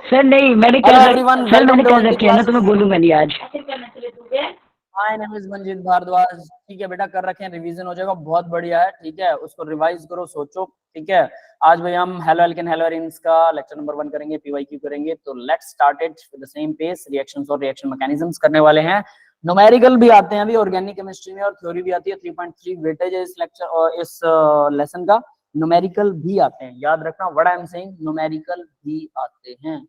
Sir नहीं, मैंने Hello कह everyone, सर मैंने welcome to कह Avanti रखी है ना, तो मैं classes. बोलूंगा नहीं आज। My name is Manjeet Bhardwaj. ठीक है बेटा, कर रखे हैं, रिवीजन हो जाएगा, बहुत बढ़िया है। ठीक है, उसको रिवाइज करो, सोचो। ठीक है, आज भाई हम हेलो एल्केन हेलो एरीन्स का लेक्चर नंबर 1 करेंगे, पीवाईक्यू करेंगे। तो let's start it with the same pace. Reactions और रिएक्शन मैकेनिज्म्स करने वाले हैं। न्यूमेरिकल भी आते हैं अभी ऑर्गेनिक केमिस्ट्री में, और थ्योरी भी आती है। 3.3 वेटेज है इस लेक्चर और इस लेसन का। न्यूमेरिकल भी आते हैं, याद रखना, what I am saying, numerical भी आते हैं।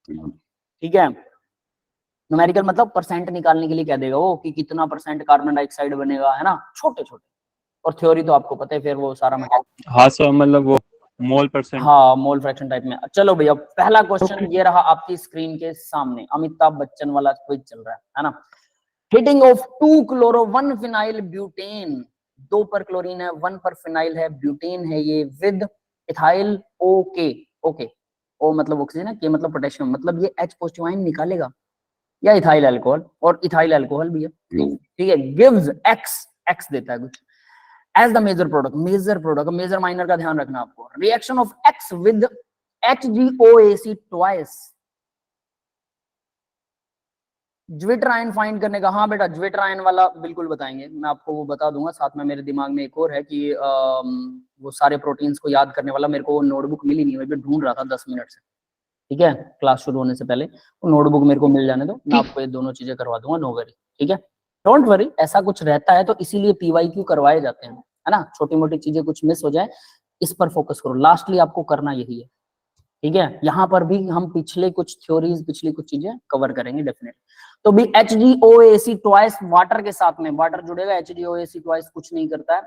ठीक है, न्यूमेरिकल मतलब परसेंट निकालने के लिए कह देगा वो कि कितना परसेंट कार्बन डाइऑक्साइड बनेगा, है ना, छोटे छोटे। और थ्योरी तो आपको पता है, फिर वो सारा हाँ सर, मतलब वो मोल परसेंट, हाँ मोल फ्रैक्शन टाइप में। चलो भैया, पहला क्वेश्चन ये रहा आपकी स्क्रीन के सामने, अमिताभ बच्चन वाला क्विज चल रहा है ना। Heating of 2 chloro 1 phenyl butane, 2 पर क्लोरीन है, 1 पर फिनाइल है, ब्यूटेन है ये, विद इथाइल ओके। ओके, ओ मतलब ऑक्सीजन है, के मतलब पोटेशियम, मतलब ये H पॉजिटिव आयन निकालेगा या इथाइल अल्कोहल, और इथाइल अल्कोहल भी है। ठीक है, गिव्स एक्स देता है कुछ as the major product. Major minor का ध्यान रखना आपको। Reaction of X with HgOAc twice. Zwitterion find करने का, हाँ बेटा ज्विटर आयन वाला बिल्कुल बताएंगे, मैं आपको वो बता दूंगा। साथ में मेरे दिमाग में एक और है कि वो सारे प्रोटीन्स को याद करने वाला, मेरे को वो नोटबुक मिली नहीं, मैं ढूंढ रहा था 10 मिनट से। ठीक है, क्लास शुरू होने से पहले वो नोटबुक मेरे को मिल जाने दो, मैं आपको ये दोनों चीजें करवा दूंगा, नो वरी। ठीक है, डोंट वरी, ऐसा कुछ रहता है तो इसीलिए पीवाईक्यू करवाए जाते हैं, है ना। छोटी मोटी चीजें कुछ मिस हो जाए, इस पर फोकस करो, लास्टली आपको करना यही है। ठीक है, यहाँ पर भी हम पिछले कुछ थ्योरीज, पिछली कुछ चीजें कवर करेंगे डेफिनेटली। तो भी HgOAc ट्वाइस वाटर के साथ में, वाटर जुड़ेगा, HgOAc ट्वाइस कुछ नहीं करता है,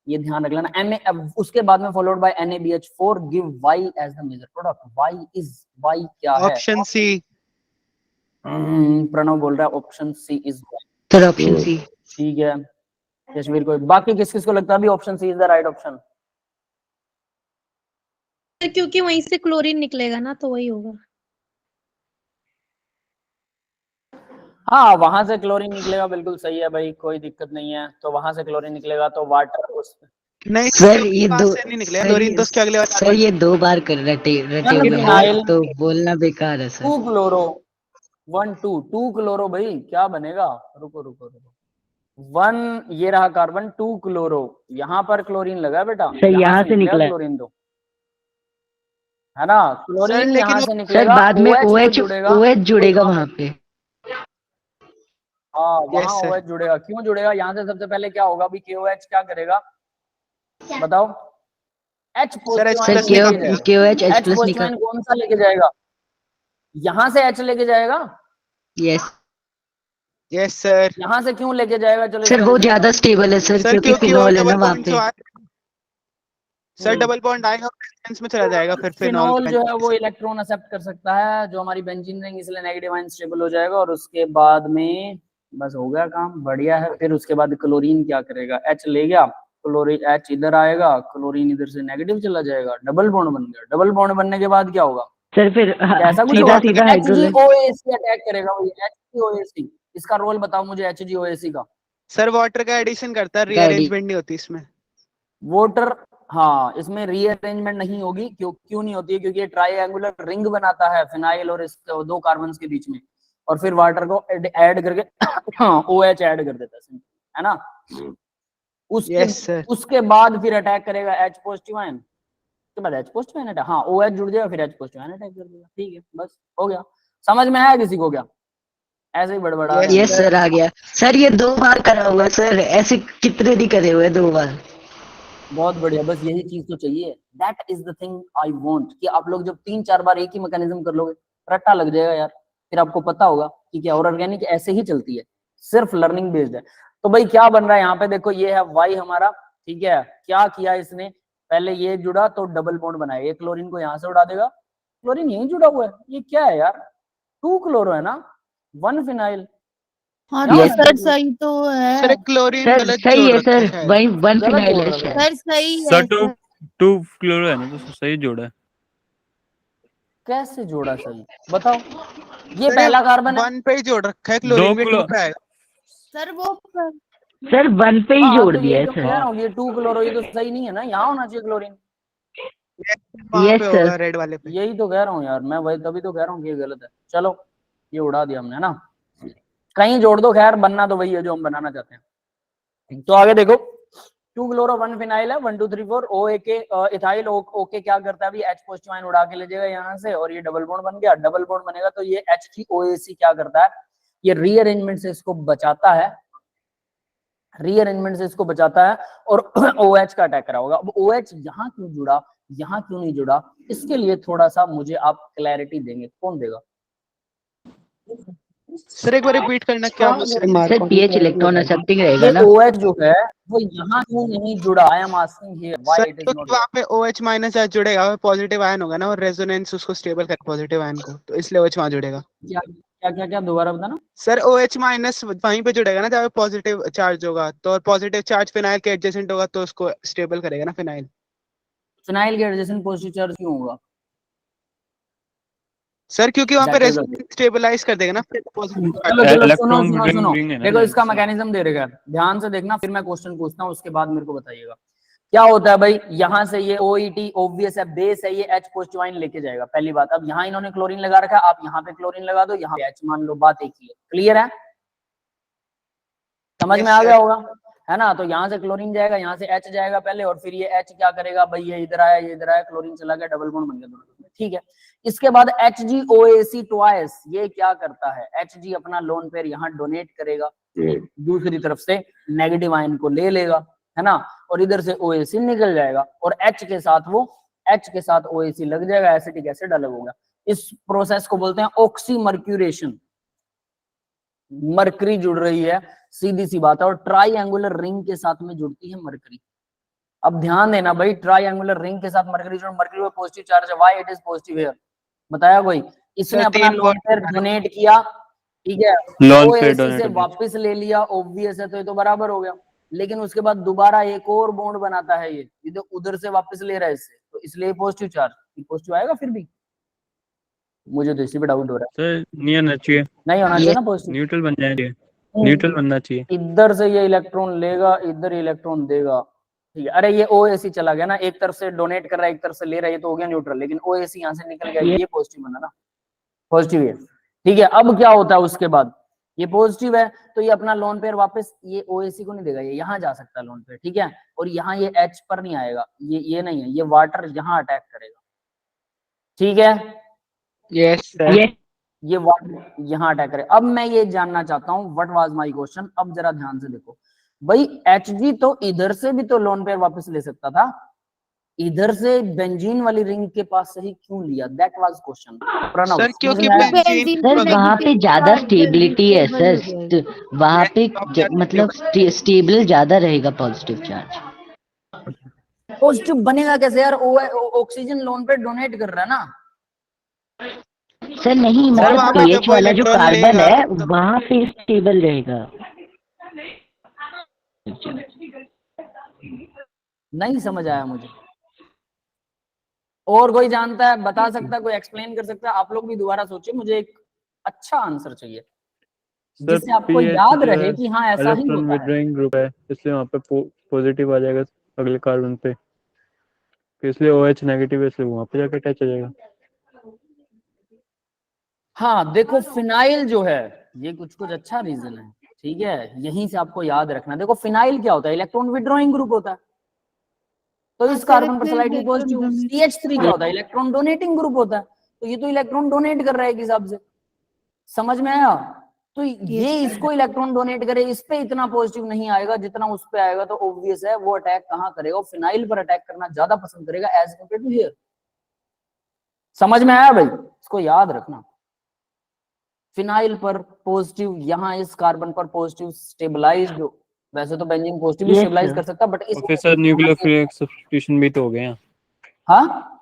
ये ध्यान रख लेना। उसके बाद में followed by NaBH4 give Y as the major product. Y क्या है? Option C. प्रणव बोल रहा है option C is sir option C. ठीक है, यशवीर को, बाकी किस किस को लगता है अभी option C is the right option? क्योंकि वहीं से क्लोरीन निकलेगा ना, तो वही होगा। हाँ, वहां से क्लोरीन निकलेगा, बिल्कुल सही है भाई, कोई दिक्कत नहीं है। तो वहां से क्लोरीन निकलेगा तो वाटर उस नहीं सर ये पास दो से नहीं निकलेगा क्लोरीन, तो उसके अगले वाले सर ये 2 बार कर रटे हुए हैं, तो बोलना बेकार है सर। 2 क्लोरो 2 क्लोरो भाई क्या बनेगा? रुको रुको रुको, 1 ये रहा कार्बन, 2 क्लोरो, यहाँ पर क्लोरीन लगा बेटा, सर यहाँ से निकला क्लोरीन, तो है ना, क्लोरीन लेकिन यहाँ से सर निकलेगा, बाद में OH OH जुड़ेगा वहां पे। हाँ वहाँ Yes, sir. OH जुड़ेगा। क्यों जुड़ेगा? यहाँ से सबसे पहले क्या होगा भी, KOH क्या करेगा बताओ? H positive sir, KOH H plus positive निकल। कौन सा लेके जाएगा? यहाँ से H लेके जाएगा। Yes sir. यहाँ से क्यों लेके जाएगा? चलो सर वो ज्यादा स्टेबल है सर, क्योंकि फिनॉल है ना वहाँ पे। सर डबल बॉन्ड आएगा, रेजोनेंस में चला जाएगा, फिर फिनॉल जो है वो इलेक्ट्रॉन एक्सेप्ट कर सकता है, जो हमारी बेंजीन रिंग, इसलिए नेगेटिव आयन स्टेबल हो जाएगा। और उसके बाद में बस हो गया काम, बढ़िया है। फिर उसके बाद क्लोरीन क्या करेगा? H ले गया, क्लोरीन H इधर आएगा, क्लोरीन इधर से नेगेटिव चला जाएगा, डबल बॉन्ड बन गया। डबल बॉन्ड बनने के बाद क्या होगा सर? फिर ऐसा कुछ सीधा सीधा हाइड्रोजन HgOAc अटैक करेगा। HgOAc, इसका रोल बताओ मुझे HgOAc का। सर वाटर का एडिशन करता है, रीअरेंजमेंट नहीं होती इसमें। वाटर, हाँ इसमें रीअरेंजमेंट नहीं होगी। क्यों नहीं होती है? क्योंकि ये ट्राइएंगुलर रिंग बनाता है फिनाइल और इसके 2 कार्बन के बीच में, और फिर वाटर को ऐड करके OH ऐड कर देता है ना। उसके बाद फिर अटैक करेगा H पॉजिटिव आयन, उसके बाद H पॉजिटिव आयन अटैक, हाँ OH जुड़ जाएगा, फिर H पॉजिटिव आयन अटैक कर देगा। ठीक है, बस हो गया। समझ में आया किसी को क्या? ऐसे ही बड़बड़ा यस सर आ गया सर। ये 2 बार करा हुआ सर, ऐसे कितने नहीं करे हुए 2 बार। बहुत बढ़िया, बस यही चीज तो चाहिए। That is the thing I want, कि आप लोग जब 3-4 बार एक ही मैकेनिज्म कर लोगे, रट्टा लग जाएगा यार, फिर आपको पता होगा कि क्या। और ऑर्गेनिक ऐसे ही चलती है, सिर्फ लर्निंग बेस्ड है। तो भाई क्या बन रहा है यहाँ पे? देखो ये है Y हमारा, ठीक है। क्या किया इसने? पहले ये जुड़ा तो डबल बॉन्ड बनाया, ये क्लोरीन को यहाँ से उड़ा देगा, क्लोरीन यहीं जुड़ा हुआ है। ये क्या है यार? 2 क्लोरो है ना, 1 फिनाइल। हाँ तो सर सही तो है सर क्लोरीन सर गलत सही जोड़ है रखा है सर, शायद। वही 1 गलत फिनाइल जोड़ है रखा है। शायद। सर सही है सर 2 क्लोरो है ना, तो सही जोड़ा है। कैसे जोड़ा सही बताओ? ये सर पहला कार्बन है, 1 पे ही जोड़ रखा है, क्लोरीन में 2 पे आएगा। सर वो सर 1 पे ही हाँ जोड़ तो दिया यही है तो मैं कह सर। रहा हूँ, ये 2 क्लोरो, ये तो सही नहीं है ना, यहाँ होना चाहिए क्लोरीन। वहां Yes, पे sir. होगा रेड वाले पे। यही तो कह रहा हूँ यार मैं, वही तभी तो कह रहा हूँ कि ये गलत है। चलो ये उड़ा दिया हमने ना, कहीं जोड़ दो, खैर बनना तो वही है जो हम बनाना चाहते हैं। तो आगे देखो 2 क्लोरो 1 फिनाइल है 1 2 3 4 ओ ए के इथाइल ओके क्या करता है अभी H पॉजिटिव आयन उड़ा के ले जाएगा यहाँ से और ये डबल बॉन्ड बन गया। डबल बॉन्ड बनेगा तो ये HgOAC क्या करता है, ये रीअरेंजमेंट से इसको बचाता है, रीअरेंजमेंट से इसको बचाता है और OH का अटैक करा होगा। अब OH यहाँ क्यों जुड़ा, यहाँ क्यों नहीं जुड़ा, इसके लिए थोड़ा सा मुझे आप क्लैरिटी देंगे, कौन देगा? सर एक बार रिपीट करना क्या सर पीएच इलेक्ट्रॉन एक्सेप्टिंग रहेगा ये ना। OH जो है वो यहाँ क्यों नहीं जुड़ा? I am asking here why sir it is क्योंकि नॉट। वहाँ पे OH माइनस H जुड़ेगा, पॉजिटिव आयन होगा ना और रेजोनेंस उसको स्टेबल कर पॉजिटिव आयन को, तो इसलिए OH वहाँ जुड़ेगा। क्या क्या क्या क्या दोबारा बताना। सर OH माइनस वहीं पे जुड़ेगा ना जहाँ पे पॉजिटिव चार्ज होगा, तो पॉजिटिव चार्ज फिनाइल के एडजेसेंट होगा तो उसको स्टेबल करेगा ना फिनाइल। फिनाइल के एडजेसेंट पॉजिटिव चार्ज क्यों होगा? सर क्योंकि वहाँ पे That is रेजोनेंस स्टेबलाइज कर देगा ना पॉजिटिव चार्ज। चलो चलो सुनो इलेक्ट्रॉन सुनो सुनो, रिंग है ना देखो इसका इससे। मैकेनिज्म दे रखा है, ध्यान से देखना, फिर मैं क्वेश्चन पूछता हूँ उसके बाद मेरे को बताइएगा क्या होता है। भाई यहाँ से ये OET ऑब्वियस है, बेस है, ये H पॉजिटिव आयन लेके जाएगा, पहली बात। अब यहाँ इन्होंने क्लोरीन लगा रखा है, आप यहाँ पे क्लोरीन लगा दो, यहाँ पे H मान लो, बात एक ही है। क्लियर है, समझ में आ गया होगा, है ना? तो यहाँ से क्लोरीन जाएगा, यहाँ से H जाएगा पहले, और फिर ये H क्या करेगा भाई, ये इधर आया, ये इधर आया, क्लोरीन चला गया, डबल बॉन्ड बन गया दोनों में, ठीक है। इसके बाद HgOAC ट्वाइस, ये क्या करता है, Hg अपना लोन पेयर यहाँ डोनेट करेगा, दूसरी तरफ से नेगेटिव आयन को ले लेगा, है ना, और इधर से OAC निकल जाएगा और H के साथ OAC लग जाएगा, एसिटिक एसिड अलग होगा। इस प्रोसेस को बोलते हैं ऑक्सीमर्क्यूरेशन। मरकरी जुड़ रही है, सीधी सी बात है, और ट्राइएंगुलर रिंग के साथ में जुड़ती है मरकरी। अब ध्यान देना भाई, ट्राइएंगुलर रिंग के साथ मरकरी जुड़, मरकरी में पॉजिटिव चार्ज है, why it is positive here, बताया कोई? इसने सर, अपना 3 लोन पेयर डोनेट किया, ठीक है, लोन OAC पेयर से डोनेट वापस ले लिया, ऑब्वियस है, तो ये तो बराबर हो गया। लेकिन उसके बाद दोबारा एक और बॉन्ड बनाता है, ये तो उधर से वापस ले रहा है इससे, तो इसलिए पॉजिटिव चार्ज, पॉजिटिव आएगा फिर भी, मुझे तो इसी पे डाउट हो रहा सर नहीं होना चाहिए, है, नहीं होना चाहिए ना पॉजिटिव। न्यूट्रल बन जाना चाहिए, न्यूट्रल बनना चाहिए। इधर से ये इलेक्ट्रॉन लेगा, इधर इलेक्ट्रॉन देगा, ठीक है। अरे ये OAC चला गया ना, एक तरफ से डोनेट कर रहा है, एक तरफ से ले रहा है, ये तो हो गया न्यूट्रल, लेकिन OAC यहाँ से निकल गया, ये पॉजिटिव बना ना, पॉजिटिव है, ठीक है। अब क्या होता है उसके बाद, ये पॉजिटिव है तो ये अपना लोन पेयर वापस ये OAC को नहीं देगा, ये यहाँ जा सकता है लोन पेयर, ठीक है, और यहाँ ये H पर नहीं आएगा, ये नहीं है, ये वाटर यहाँ अटैक करेगा, ठीक है, यस सर। ये वाटर यहाँ अटैक करे। अब मैं ये जानना चाहता हूँ व्हाट वाज माय क्वेश्चन, अब जरा ध्यान से देखो भाई, Hg तो इधर से भी तो लोन पेयर वापस ले सकता था, इधर से बेंजीन वाली रिंग के पास से ही क्यों लिया, that was question. Pranav sir क्योंकि बेंजीन सर को वहाँ पे ज्यादा स्टेबिलिटी है सर, वहाँ पे मतलब स्टेबल ज्यादा रहेगा पॉजिटिव चार्ज। पॉजिटिव बनेगा कैसे यार, ऑक्सीजन लोन पे डोनेट कर रहा है ना। सर नहीं, सर, वहाँ मतलब पे पीएच जब वो वाला जो इलेक्ट्रॉन कार्बन लेगा, है वहाँ पे स्टेबल रहेगा। नहीं समझ आया मुझे, और कोई जानता है, बता सकता है, कोई एक्सप्लेन कर सकता है? आप लोग भी दोबारा सोचिए, मुझे एक अच्छा आंसर चाहिए जिससे आपको याद रहे कि हाँ ऐसा ही इलेक्ट्रॉन होता है। विड्रॉइंग ग्रुप है, इसलिए वहाँ पे पॉजिटिव आ जाएगा अगले कार्बन पे, तो इसलिए OH नेगेटिव है, इसलिए वहाँ पे जाकर अटैच हो जाएगा। हाँ देखो फिनाइल जो है ये कुछ अच्छा रीजन है, ठीक है, यहीं से आपको याद रखना। देखो फिनाइल क्या होता है, इलेक्ट्रॉन विड्रॉइंग ग्रुप होता है, तो इस कार्बन पर स्लाइडली पॉजिटिव। CH3 क्या होता है, इलेक्ट्रॉन डोनेटिंग ग्रुप होता है, तो ये तो इलेक्ट्रॉन डोनेट कर रहा है एक हिसाब से, समझ में आया? तो ये इसको इलेक्ट्रॉन डोनेट करे, इस पे इतना पॉजिटिव नहीं आएगा जितना उस पे आएगा, तो ऑब्वियस है वो अटैक कहाँ करेगा, फिनाइल पर अटैक करना ज्यादा पसंद करेगा एज कम्पेयर टू हियर। समझ में आया भाई, इसको याद रखना। फिनाइल पर पॉजिटिव, यहाँ इस कार्बन पर पॉजिटिव स्टेबलाइज, वैसे तो बेंजीन पॉजिटिव स्टेबलाइज कर सकता, बट इस ओके सर, न्यूक्लियोफिलिक सब्स्टिट्यूशन भी तो हो गए हैं। हाँ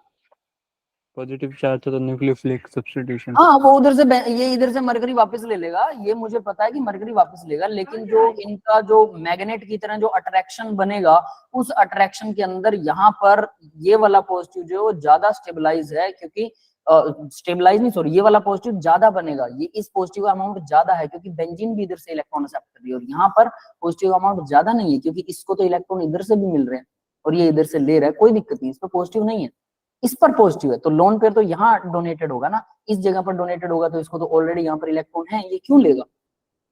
पॉजिटिव चार्ज था तो न्यूक्लियोफिलिक सब्स्टिट्यूशन। हाँ, वो उधर से ये इधर से मरकरी वापस ले लेगा, ये मुझे पता है कि मरकरी वापस लेगा, लेकिन जो इनका जो मैग्नेट की तरह जो अट्रैक्शन बनेगा, उस अट्रैक्शन के अंदर यहाँ पर ये वाला पॉजिटिव जो है वो ज्यादा स्टेबलाइज है, क्योंकि स्टेबलाइज नहीं सॉरी, ये वाला पॉजिटिव ज्यादा बनेगा, ये इस पॉजिटिव अमाउंट ज्यादा है, क्योंकि बेंजीन भी इधर से इलेक्ट्रॉन एक्सेप्ट कर रही है, और यहाँ पर पॉजिटिव अमाउंट ज्यादा नहीं है, क्योंकि इसको तो इलेक्ट्रॉन इधर से भी मिल रहे हैं और ये इधर से ले रहा है, कोई दिक्कत नहीं, इस पर पॉजिटिव नहीं है। इस पर पॉजिटिव है, तो लोन पेयर तो यहाँ डोनेटेड होगा ना, इस जगह पर डोनेटेड होगा, तो इसको तो ऑलरेडी यहाँ पर इलेक्ट्रॉन है, ये क्यों लेगा?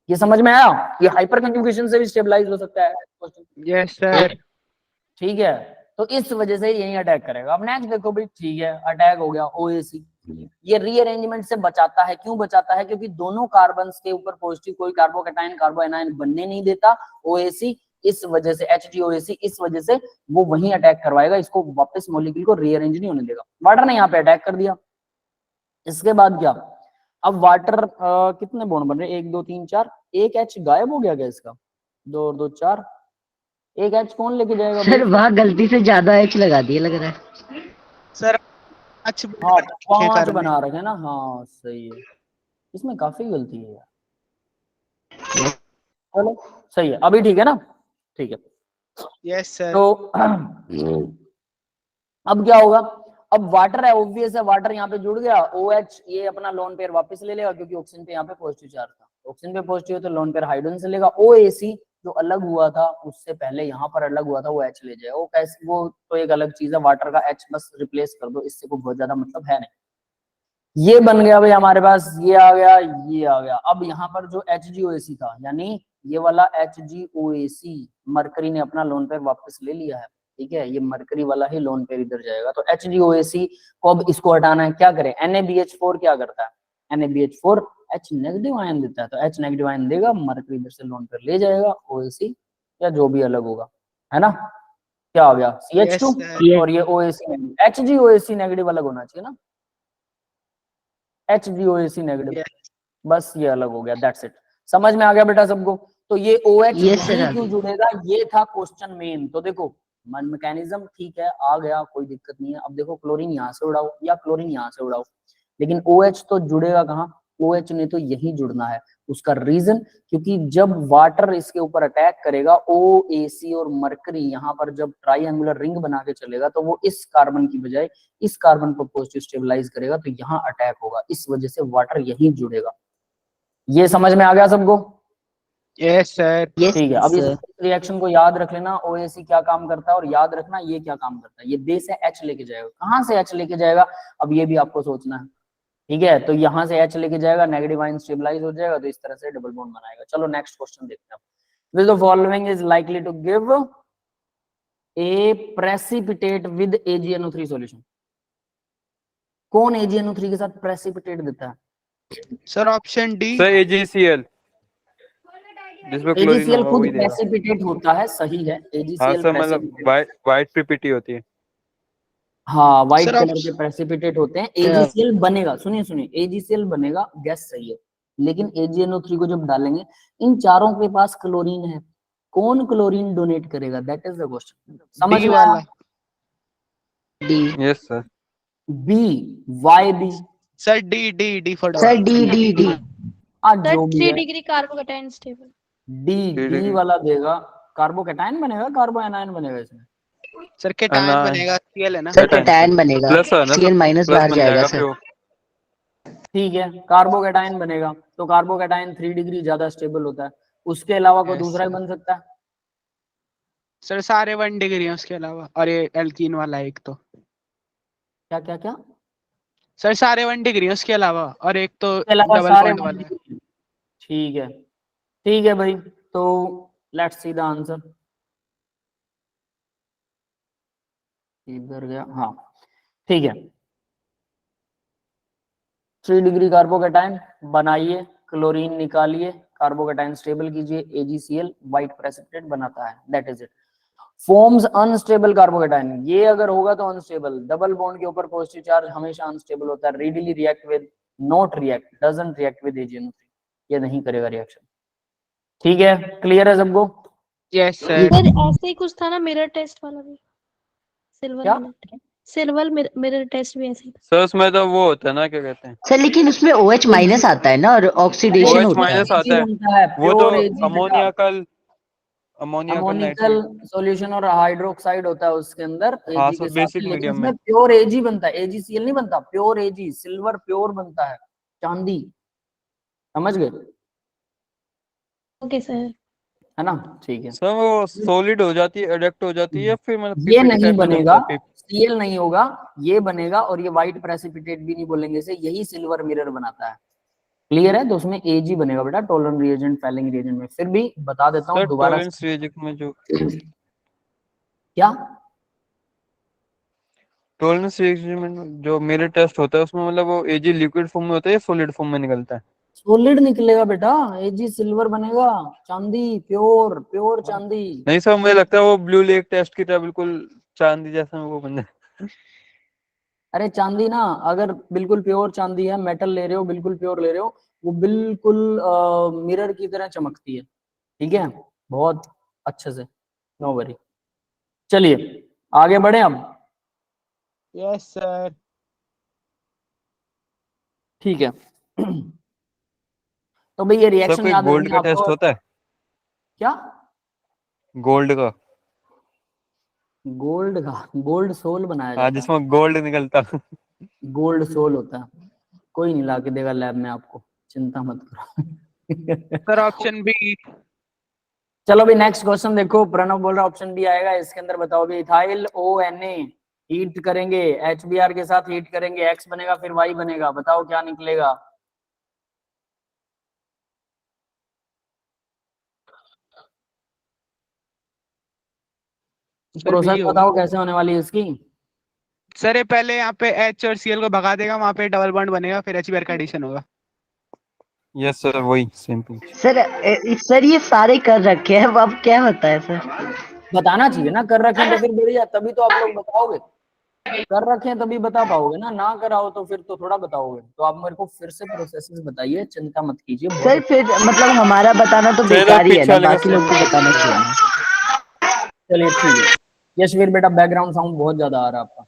ये समझ में आया? ये हाइपर कंजुगेशन से भी स्टेबलाइज हो सकता है। Yes sir. ठीक है, तो इस वजह से यही अटैक करेगा। अब नेक्स्ट देखो भाई, ठीक है अटैक हो गया ओएसी, ये रीअरेंजमेंट से बचाता है। क्यों बचाता है? क्योंकि दोनों कार्बन के ऊपर पॉजिटिव कोई कार्बोकैटायन कार्बोएनायन बनने नहीं देता ओएसी, इस वजह से HgOAC, इस वजह से वो वहीं अटैक करवाएगा, इसको वापस मॉलिक्यूल को रीअरेंज नहीं होने देगा। वाटर ने यहाँ पे अटैक कर दिया। इसके बाद क्या, अब वाटर कितने बॉन्ड बन रहे? 1 2 3 4, एक H गायब हो गया क्या इसका? 2 और 2 4, एक H कौन लेके जाएगा? सर वहाँ गलती से ज्यादा H लगा दिए लग रहा है सर अच्छा हाँ 5 बना रखे ना, हाँ सही है, इसमें काफी गलती है यार। चलो सही है, अभी ठीक है ना? ठीक है। Yes sir. तो अब क्या होगा? अब वाटर है, ऑब्वियस है, वाटर यहाँ पे जुड़ गया, OH ये अपना लोन पेयर वापस ले लेगा, क्योंकि ऑक्सीजन पे यहाँ पे पॉजिटिव चार्ज था, ऑक्सीजन पे पॉजिटिव है तो लोन पेयर हाइड्रोजन से लेगा। OAC जो अलग हुआ था उससे पहले यहाँ पर अलग हुआ था, वो H ले जाएगा। वो कैसे? वो तो एक अलग चीज है, वाटर का H बस रिप्लेस कर दो, इससे कोई बहुत ज्यादा मतलब है नहीं। ये बन गया भाई हमारे पास, ये आ गया, ये आ गया। अब यहाँ पर जो HgOAC था, यानी ये वाला HgOAC, मरकरी ने अपना लोन पेयर वापस ले लिया है, ठीक है, ये मरकरी वाला ही लोन पेयर इधर जाएगा। तो HgOAC को अब इसको हटाना है, क्या करें? NaBH4 क्या करता है? NaBH4 H नेगेटिव आयन देता है, तो H नेगेटिव आयन देगा, मरकरी इधर से लोन पेयर ले जाएगा, OAC या जो भी अलग होगा, है ना? क्या हो गया? CH2 Yes, और ये OAC, HgOAC नेगेटिव अलग होना चाहिए ना, HgOAC नेगेटिव, बस ये अलग हो गया, दैट्स इट। समझ में आ गया बेटा सबको? तो ये OH Yes, sir, यहीं आ क्यों गया। जुड़ेगा, ये था क्वेश्चन मेन। तो देखो मैकेनिज्म ठीक है, आ गया, कोई दिक्कत नहीं है। अब देखो क्लोरीन यहाँ से उड़ाओ या क्लोरीन यहाँ से उड़ाओ, लेकिन OH तो जुड़ेगा कहाँ? OH ने तो यही जुड़ना है। उसका रीजन, क्योंकि जब वाटर इसके ऊपर अटैक करेगा, OAC और मरकरी यहाँ पर जब ट्राइंगुलर रिंग बना के चलेगा, तो वो इस कार्बन की बजाय इस कार्बन को पॉजिटिव स्टेबलाइज करेगा, तो यहाँ अटैक होगा, इस वजह से वाटर यहीं जुड़ेगा। ये समझ में आ गया सबको? Yes sir. यस ठीक है, अब इस सर। रिएक्शन को याद रख लेना, OAC क्या काम करता है, और याद रखना ये क्या काम करता है। ये बेस है, H लेके जाएगा, कहाँ से H लेके जाएगा, अब ये भी आपको सोचना है, ठीक है। तो यहाँ से H लेके जाएगा, नेगेटिव आयन स्टेबलाइज हो जाएगा, तो इस तरह से डबल बॉन्ड बनाएगा। चलो नेक्स्ट क्वेश्चन देखते हैं। Which the following is likely to give a precipitate with AgNO3 solution? कौन AgNO3 के साथ प्रेसिपिटेट देता है? Sir option D. Sir AgCl, जिसमें क्लोरीन AgCl होगा खुद वही देगा। प्रेसिपिटेट होता है, सही है, हाँ AgCl सर, मतलब प्रेसिपिटेट, वाइट पीपीटी होती है। हाँ व्हाइट सर, कलर के प्रेसिपिटेट होते हैं। AgCl बनेगा, सुनिए सुनिए, AgCl बनेगा, गैस सही है, लेकिन AgNO3 को जब डालेंगे, इन चारों के पास क्लोरीन है, कौन क्लोरीन डोनेट करेगा? That is the question. समझ डी में आया? वाला। D. Yes sir. B, why B? Sir D for sir D. आज सर जो भी 3 है, डिग्री कार्बोकैटायन स्टेबल। डी वाला देगा। कार्बोकैटायन बनेगा, कार्बोएनायन बनेगा इसमें? सर केटायन अना- बनेगा, Cl है ना। सर कैटायन बनेगा, प्लस है ना, Cl माइनस प्लस बाहर बन जाएगा जाएगा सर। फिर वो। ठीक है, कार्बोकैटायन बनेगा, तो कार्बोकैटायन 3 डिग्री ज्यादा स्टेबल होता है, उसके अलावा कोई Yes, दूसरा ही sir. बन सकता है? सर सारे 1 डिग्री हैं उसके अलावा, और ये एल्कीन वाला एक तो। क्या क्या क्या? सर सारे 1 डिग्री हैं उसके अलावा, और एक तो इसके अलावा डबल सारे बॉन्ड वाला। ठीक है भाई, तो लेट्स सी द आंसर। इधर गया, हाँ ठीक है। 3 डिग्री कार्बोकैटायन बनाइए, क्लोरीन निकालिए, कार्बोकैटायन स्टेबल कीजिए, AgCl व्हाइट प्रेसिपिटेट बनाता है, that is it. Forms unstable carbocation, ये अगर होगा तो अनस्टेबल, डबल बॉन्ड के ऊपर पॉजिटिव चार्ज हमेशा अनस्टेबल होता है। Readily react with, not react, doesn't react with AgNO3, ये नहीं करेगा रिएक्शन। ठीक है, क्लियर है सबको? Yes sir. सर ऐसे ही कुछ था ना मिरर टेस्ट वाला भी, सिल्वर क्या? मिरर टेस्ट भी ऐसे ही था। सर उसमें तो वो होता है ना, क्या कहते हैं, सर लेकिन उसमें OH माइनस आता है ना, और ऑक्सीडेशन OH होता है। माइनस आता है, बनता है वो तो प्योर AG अमोनिया बेटा। कल अमोनिकल नाइट्रेट। सॉल्यूशन और हाइड्रोक्साइड होता है उसके अंदर हाँ Ag सर, के साथ, बेसिक लेकिन मीडियम उसमें में। प्योर Ag बनता है, AgCl नहीं बनता, प्योर Ag, सिल्वर प्योर बनता है, चांदी। समझ गए? Okay sir. है ना, ठीक है। सर वो सॉलिड हो जाती है, एडक्ट हो जाती है, या फिर मतलब ये PPT नहीं टाइप में बनेगा, जमता है? Cl नहीं होगा, ये बनेगा, और ये व्हाइट प्रेसिपिटेट भी नहीं बोलेंगे इसे, यही सिल्वर मिरर बनाता है। क्लियर है? तो उसमें Ag बनेगा बेटा, टोलन रिएजेंट, फैलिंग रिएजेंट में। फिर भी बता देता हूँ सर दोबारा। टॉलरेंस रिएजेंट में जो क्या? टॉलरेंस रिएजेंट में जो मेरे टेस्ट होता है उसमें मतलब वो Ag लिक्विड फॉर्म में होता है या सॉलिड फॉर्म में निकलता है? सॉलिड निकलेगा बेटा, Ag सिल्वर बनेगा, चांदी, प्योर प्योर चांदी। नहीं सर, मुझे लगता है वो ब्लू लेक टेस्ट की तरह बिल्कुल चांदी जैसा वो बन जाए। अरे चांदी ना, अगर बिल्कुल प्योर चांदी है, मेटल ले रहे हो, बिल्कुल प्योर ले रहे हो, वो बिल्कुल मिरर की तरह चमकती है। ठीक है, बहुत अच्छे से, नो वरी। चलिए आगे बढ़े अब। Yes sir. ठीक है। तो भाई ये सर रिएक्शन कोई याद गोल्ड रखनी का आपको। टेस्ट होता है? क्या? गोल्ड का? गोल्ड का? गोल्ड सोल बनाया हाँ, जाता है, जिसमें गोल्ड निकलता। गोल्ड सोल होता है। कोई नहीं ला के देगा लैब में आपको, चिंता मत करो। Sir option B. चलो भी नेक्स्ट क्वेश्चन देखो, प्रणव बोल रहा ऑप्शन बी आएगा। इसके अंदर बताओ भी, इथाइल ONA हीट करेंगे, HBr के साथ हीट करेंगे, X बनेगा फिर Y बनेगा, बताओ क्या निकलेगा? सर बी प्रोसेस होगा। बताओ कैसे होने वाली है इसकी। सर ये पहले यहाँ पे H और Cl को भगा देगा, वहां पे डबल बॉन्ड बनेगा, फिर HBr का एडिशन होगा। यस सर, वही सिंपल। सर ये सारे कर रखे हैं, अब क्या होता है सर? बताना चाहिए ना, कर रखे हैं तो फिर बढ़िया, तभी तो आप लोग बताओगे। कर रखे हैं तभी बता पाओगे ना, ना कराओ तो फिर तो थोड़ा बताओगे। तो आप मेरे को फिर से प्रोसेसेस बताइए, चिंता मत कीजिए। सर फिर मतलब हमारा बताना तो बेकार ही है ना, बाकी लोग को बताना चाहिए। चलिए ठीक है। यशवीर बेटा बैकग्राउंड साउंड बहुत ज्यादा आ रहा है आपका।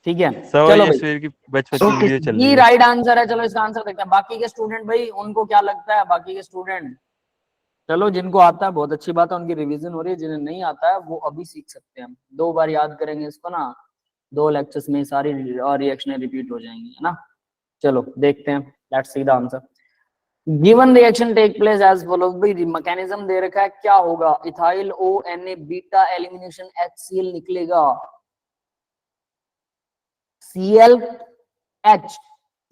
ठीक है, सर चलो ये भाई, शेर की बचपन की वीडियो चल रही ये है। राइट आंसर है। चलो इसका आंसर देखते हैं। बाकी के स्टूडेंट भाई, उनको क्या लगता है? बाकी के स्टूडेंट, चलो जिनको आता है बहुत अच्छी बात है, उनकी रिवीजन हो रही है। जिन्हें नहीं आता है वो अभी सीख सकते हैं। 2 बार याद करेंगे इसको ना, 2 लेक्चर्स में सारी रिएक्शनें रिपीट हो जाएंगी, है ना। चलो देखते हैं, let's see the answer. Given reaction take place as follows. भाई मैकेनिज्म दे रखा है, क्या होगा? Ethyl ONA beta elimination HCl निकलेगा, ClH,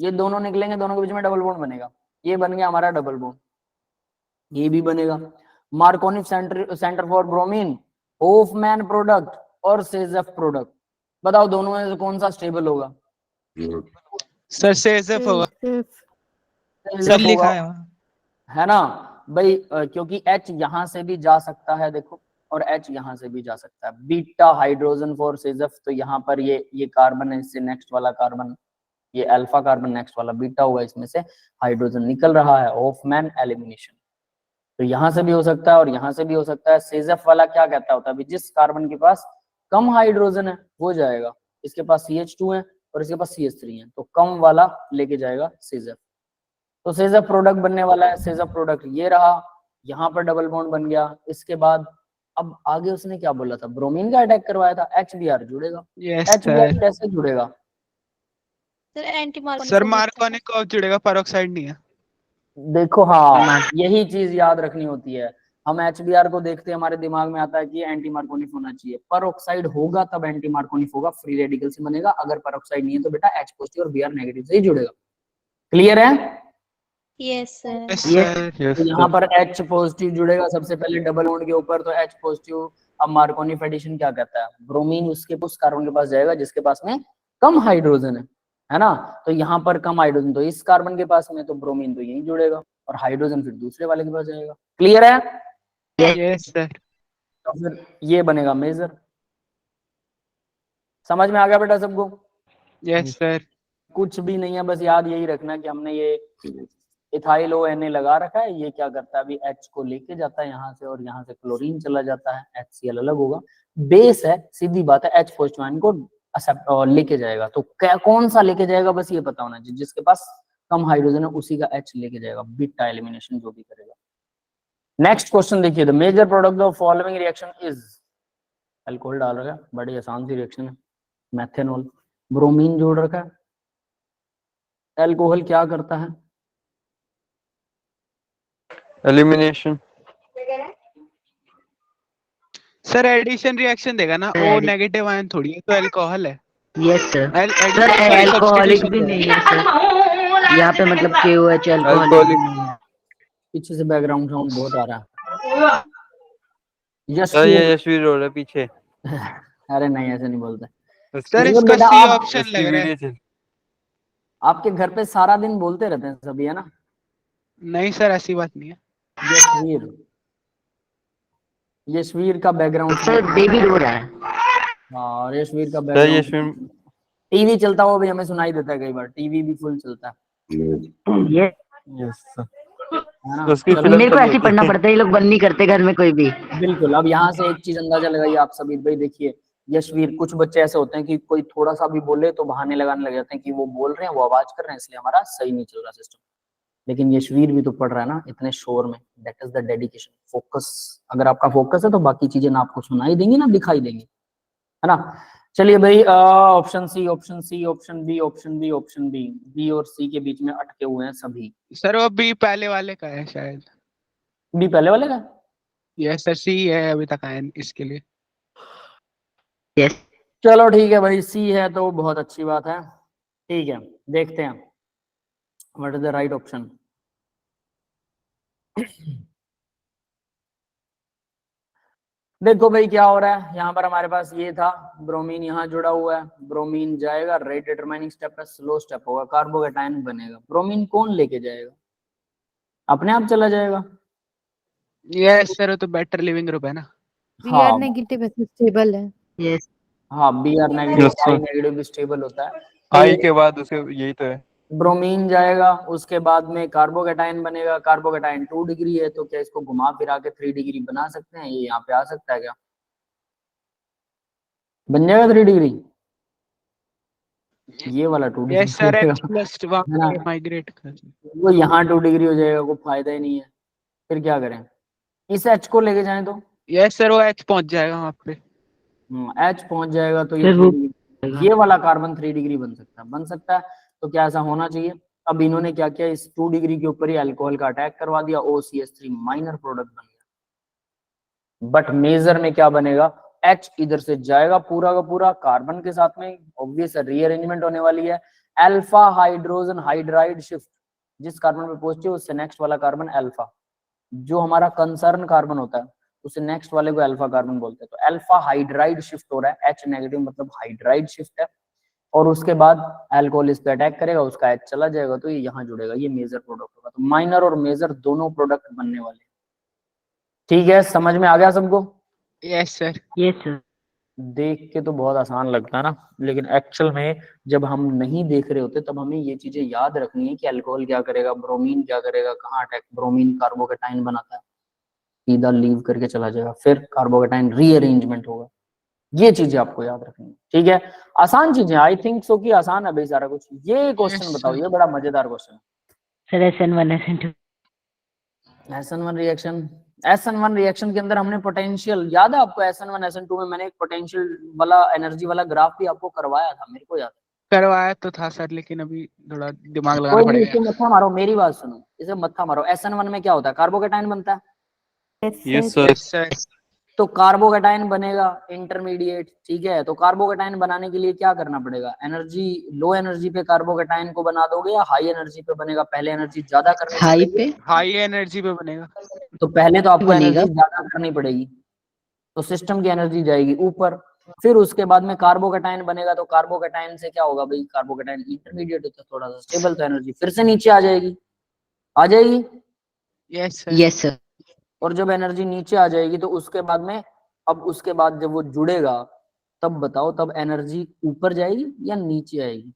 ये दोनों निकलेंगे, दोनों के बीच में डबल बॉन्ड बनेगा, ये बन गया हमारा डबल बॉन्ड, ये भी बनेगा। Markovnikov centre for bromine, Hofmann product और सेजेफ प्रोडक्ट, बताओ दोनों में से कौन सा स्टेबल होगा? सर सेजेफ होगा। सर सेजेफ लिखा होगा, है वहाँ। है ना भाई, क्योंकि H यहां से भी जा सकता है देखो, और H यहां से भी जा सकता है। बीटा हाइड्रोजन फॉर सेजेफ, तो यहाँ पर ये कार्बन है, इससे नेक्स्ट वाला कार्बन, ये अल्फा कार्बन नेक्स्ट वाला बीटा हुआ, इसमें से हाइड्रोजन निकल रहा है, होफमैन एलिमिनेशन। तो यहां से भी हो सकता है और यहां से भी हो सकता है। सेजेफ वाला क्या कहता होता है? अभी जिस कार्बन के पास कम हाइड्रोजन है वो जाएगा, इसके पास CH2 है और इसके पास CH3 है, तो कम वाला लेके जाएगा सेजेफ। तो सेजेफ प्रोडक्ट बनने वाला है। सेजेफ प्रोडक्ट ये रहा, यहाँ पर डबल बॉन्ड बन गया। इसके बाद अब आगे उसने क्या बोला था? ब्रोमीन का अटैक करवाया था, HBr जुड़ेगा। Yes HBr sir. कैसे जुड़ेगा? सर एंटी सर मार्कोनिक को जुड़ेगा, पेरोक्साइड नहीं है। देखो हाँ, यही चीज याद रखनी होती है। हम HBr को देखते हैं, हमारे दिमाग में आता है कि एंटी मार्कोनिक होना चाहिए। पेरोक्साइड होगा तब एंटी मार्कोनिक होगा, फ्री रेडिकल से बनेगा। अगर पेरोक्साइड नहीं है तो बेटा H पॉजिटिव और Br नेगेटिव से ही जुड़ेगा। क्लियर है? Yes sir. यस ये सर। तो यहाँ पर H पॉजिटिव जुड़ेगा सबसे पहले डबल बॉन्ड के ऊपर, तो H पॉजिटिव। अब मार्कोनिक एडिशन क्या कहता है? ब्रोमीन उसके उस कार्बन के पास जाएगा जिसके पास में कम हाइड्रोजन है ना। तो यहाँ पर कम हाइड्रोजन तो इस कार्बन के पास में, तो ब्रोमीन तो यही जुड़ेगा और हाइड्रोजन फिर दूसरे वाले के पास जाएगा। क्लियर है? Yes sir. तो फिर ये बनेगा मेजर। समझ में आ गया बेटा सबको? Yes sir. कुछ भी नहीं है, बस याद यही रखना कि हमने ये इथाइल ONA लगा रखा है। ये क्या करता है? अभी H को लेके जाता है यहाँ से, और यहाँ से क्लोरीन चला जाता है, HCl अलग होगा। बेस है, सीधी बात है, H पॉजिटिव आयन को लेके जाएगा। तो क्या, कौन सा लेके जाएगा, बस ये पता होना चाहिए। जिसके पास कम हाइड्रोजन है उसी का H लेके जाएगा, बीटा एलिमिनेशन जो भी करेगा। नेक्स्ट क्वेश्चन देखिए, the major product of following reaction is. Alcohol डाल रखा है, बड़ी आसान सी रिएक्शन है, मेथेनॉल। ब्रोमीन जोड़ रखा है। अल्कोहल क्या करता है? एलिमिनेशन। सर एडिशन रिएक्शन देगा ना, वो Addi- नेगेटिव आयन थोड़ी है, तो अल्कोहल है। Yes sir. Sir addition sorry alcoholic substitution भी देगा। नहीं है सर, यहाँ पे मतलब KOH एल्कोहलिक भी अल्कोहलिक नहीं है। पीछे से बैकग्राउंड साउंड बहुत आ रहा है। सर यशवीर ये यशवीर हो रहा है पीछे। अरे नहीं ऐसे नहीं बोलते। सर लेकिन इसका बेटा सी आप ऑप्शन इसकी लग रहा है। वीडियो चल। आपके घर पे सारा दिन बोलते रहते हैं सभी, है ना? नहीं सर ऐसी बात नहीं है। यशवीर, यशवीर का बैकग्राउंड सर बेबी रो रहा है। हाँ, और यशवीर का सर बैकग्राउंड यशवीर टीवी चलता हुआ भी हमें सुनाई देता है, कई बार टीवी भी फुल चलता ये यस है ना? उसकी चलो, फिल्म मेरे को चली ऐसे होती पढ़ना है। पड़ता है, ये लोग बंद नहीं करते घर में कोई भी। बिल्कुल। अब यहाँ से एक चीज अंदाजा लगाइए आप सभी भाई, देखिए यशवीर, कुछ बच्चे ऐसे होते हैं कि कोई थोड़ा सा भी बोले तो बहाने लगाने लग जाते हैं कि वो बोल रहे हैं, वो आवाज कर रहे हैं, इसलिए हमारा सही नहीं चल रहा सिस्टम। लेकिन यशवीर भी तो पढ़ रहा है ना इतने शोर में। That is the dedication, focus. अगर आपका फोकस है तो बाकी चीजें ना आपको सुनाई देंगी ना दिखाई देंगी, है ना? चलिए भाई, option C, option C, option B, option B, option B. B और सी के बीच में अटके हुए हैं सभी। सर वो बी पहले वाले का है शायद। बी पहले वाले का? यस सर, सी है अभी तक आयन इसके लिए। यस चलो ठीक है भाई, सी है तो बहुत अच्छी बात है। ठीक है, देखते हैं what is the right option. देखो भाई क्या हो रहा है यहाँ पर, हमारे पास ये था ब्रोमीन, यहाँ जुड़ा हुआ है। ब्रोमीन जाएगा, रेट डिटरमाइनिंग स्टेप है, स्लो स्टेप होगा, कार्बोकेटायन बनेगा। ब्रोमीन कौन लेके जाएगा? अपने आप चला जाएगा। यस सर वो तो बेटर लिविंग ग्रुप है ना। बी आर हाँ नेगेटिव है, स्टेबल है। यस हाँ, B R negative, yes I sir negative भी स्टेबल होता है। आई तो के बाद उसे यही तो है। ब्रोमीन जाएगा, उसके बाद में कार्बोकेटायन बनेगा। कार्बोकेटायन 2 डिग्री है, तो क्या इसको घुमा फिरा के 3 डिग्री बना सकते हैं? ये यहाँ पे आ सकता है क्या? बन जाएगा 3 डिग्री? ये वाला 2 डिग्री यस सर हो एच जाएगा, प्लस वहां है ना? पे माइग्रेट कर। वो यहाँ 2 डिग्री हो जाएगा, कोई फायदा ही नहीं है। फिर क्या करें? इस एच को लेके जाएं तो यस सर वो एच पहुंच जाएगा वहां पे। एच पहुंच जाएगा तो ये फिर 3 वो डिग्री, ये वाला कार्बन 3 डिग्री बन सकता है, बन सकता है। तो क्या ऐसा होना चाहिए? अब इन्होंने क्या किया, इस 2 डिग्री के ऊपर ही अल्कोहल का अटैक करवा दिया, OCH3 माइनर प्रोडक्ट बन गया। बट मेजर में क्या बनेगा? H इधर से जाएगा पूरा का पूरा कार्बन के साथ में, ऑब्वियस रीअरेंजमेंट होने वाली है। अल्फा हाइड्रोजन हाइड्राइड शिफ्ट, जिस कार्बन पे पॉजिटिव उससे नेक्स्ट वाला कार्बन अल्फा, जो हमारा कंसर्न कार्बन होता है उसे नेक्स्ट वाले को अल्फा कार्बन बोलते हैं। तो अल्फा हाइड्राइड शिफ्ट हो रहा है, H नेगेटिव मतलब हाइड्राइड शिफ्ट है। और उसके बाद अल्कोहल इस पे अटैक करेगा, उसका H चला जाएगा, तो ये यहाँ जुड़ेगा, ये मेजर प्रोडक्ट होगा। तो माइनर और मेजर दोनों प्रोडक्ट बनने वाले। ठीक है, समझ में आ गया सबको? Yes sir. Yes sir. देख के तो बहुत आसान लगता है ना, लेकिन एक्चुअल में जब हम नहीं देख रहे होते तब हमें ये चीजें याद रखनी है कि अल्कोहल क्या करेगा, ब्रोमीन क्या करेगा, कहाँ अटैक। ब्रोमीन कार्बोकेटाइन बनाता है, सीधा लीव करके चला जाएगा, फिर कार्बोकेटाइन रीअरेंजमेंट होगा। ये चीजें आपको याद रखनी है, ठीक है? आसान चीजें, आई थिंक सो कि आसान है भाई सारा कुछ। ये क्वेश्चन Yes, बताओ, sir. ये बड़ा मजेदार क्वेश्चन है। Sir SN1 SN2 SN1 reaction, SN1 reaction के अंदर हमने पोटेंशियल, याद है आपको? SN1 SN2 में मैंने एक पोटेंशियल वाला, एनर्जी वाला ग्राफ भी आपको करवाया था, मेरे को याद है। करवाया तो था सर, लेकिन अभी थोड़ा दिमाग लगाना कोई नहीं, पड़ेगा। इसे मत्था मारो, मेरी बात सुनो, इसे मत्था मारो। SN1 में क्या होता है? कार्बोकेटाइन बनता है। Yes sir yes sir. तो कार्बोकेटाइन बनेगा इंटरमीडिएट, ठीक है? तो कार्बोकेटाइन बनाने के लिए क्या करना पड़ेगा? एनर्जी, लो एनर्जी पे कार्बोकेटाइन को बना दोगे या हाई एनर्जी पे बनेगा? पहले एनर्जी ज्यादा करनी हाई पड़ेगी। पे हाई एनर्जी पे बनेगा। तो पहले तो आपको बनेगा। एनर्जी ज्यादा करनी पड़ेगी, तो सिस्टम की एनर्जी जाएगी ऊपर। फिर उसके बाद में कार्बोकेटाइन बनेगा, तो कार्बोकेटाइन से क्या होगा भाई? कार्बोकेटाइन इंटरमीडिएट होता है, थोड़ा सा स्टेबल, तो एनर्जी फिर से नीचे आ जाएगी, आ जाएगी। Yes sir. Yes sir. और जब एनर्जी नीचे आ जाएगी तो उसके बाद में, अब उसके बाद जब वो जुड़ेगा तब बताओ, तब एनर्जी ऊपर जाएगी या नीचे आएगी?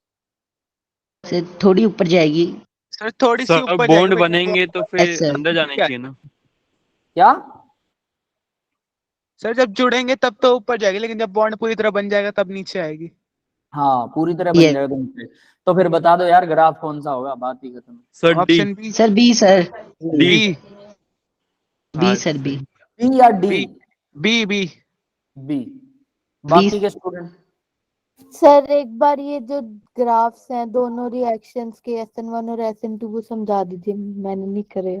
से थोड़ी ऊपर जाएगी। सर थोड़ी सी सर ऊपर बॉन्ड जाएगी, बनेंगे तो यस फिर सर। अंदर जाने क्या? चाहिए ना। क्या? सर जब जुड़ेंगे तब तो ऊपर जाएगी, लेकिन जब बॉन्ड पूरी तरह बन जाएगा तब नीचे आएगी। हाँ, पूरी तरह बन यस जाएगा तो नीचे। तो फिर बता दो यार, ग्राफ कौन सा होगा? बात ही खत्म। Sir D option B. Sir B sir. D B B sir B. B या D? B B B. B. बाकी के स्टूडेंट? सर एक बार ये जो ग्राफ्स हैं दोनों रिएक्शंस के, SN1 और SN2, वो समझा दीजिए, मैंने नहीं करे।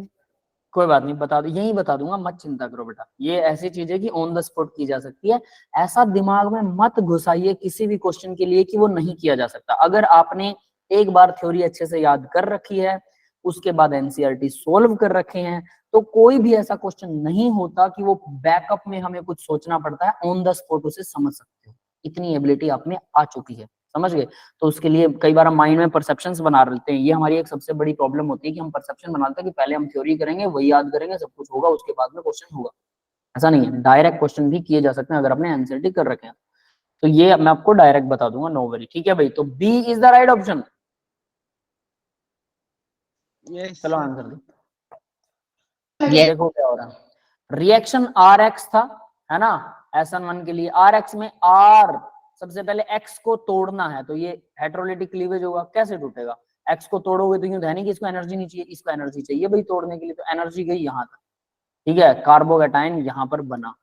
कोई बात नहीं, बता दो, यही बता दूंगा, मत चिंता करो बेटा। ये ऐसी चीज है कि ऑन द स्पॉट की जा सकती है। ऐसा दिमाग में मत घुसाइए किसी भी क्वेश्चन के लिए कि वो नहीं किया जा सकता। अगर आपने एक बार थ्योरी अच्छे से याद कर रखी है, उसके बाद एनसीईआरटी सोल्व कर रखे हैं, तो कोई भी ऐसा क्वेश्चन नहीं होता कि वो बैकअप में हमें कुछ सोचना पड़ता है, ऑन द स्पॉट उसे समझ सकते हो। इतनी एबिलिटी आप में आ चुकी है, समझ गए। तो उसके लिए कई बार हम माइंड में परसेप्शंस बना लेते हैं। ये हमारी एक सबसे बड़ी प्रॉब्लम होती है कि हम परसेप्शन बनाते हैं कि पहले हम थ्योरी करेंगे, वही याद करेंगे, सब कुछ होगा, उसके बाद में क्वेश्चन होगा। ऐसा नहीं है, डायरेक्ट क्वेश्चन भी किए जा सकते हैं अगर आपने एनसीईआरटी कर रखे हैं। तो ये मैं आपको डायरेक्ट बता दूंगा, नो वरी। ठीक है भाई, तो B is the right option. Yes चलो सर। आंसर दो। ये देखो क्या हो रहा है, रिएक्शन आर एक्स था, है ना, SN1 के लिए। आर एक्स में आर, सबसे पहले एक्स को तोड़ना है, तो ये हेटेरोलिटिक क्लीवेज होगा। कैसे टूटेगा, एक्स को तोड़ोगे तो यूं है नहीं कि इसको एनर्जी नहीं चाहिए, इसको एनर्जी चाहिए भाई तोड़ने के लिए, तो एनर्जी गई यहाँ तक। ठीक है, कार्बोकेटाइन यहाँ पर बना।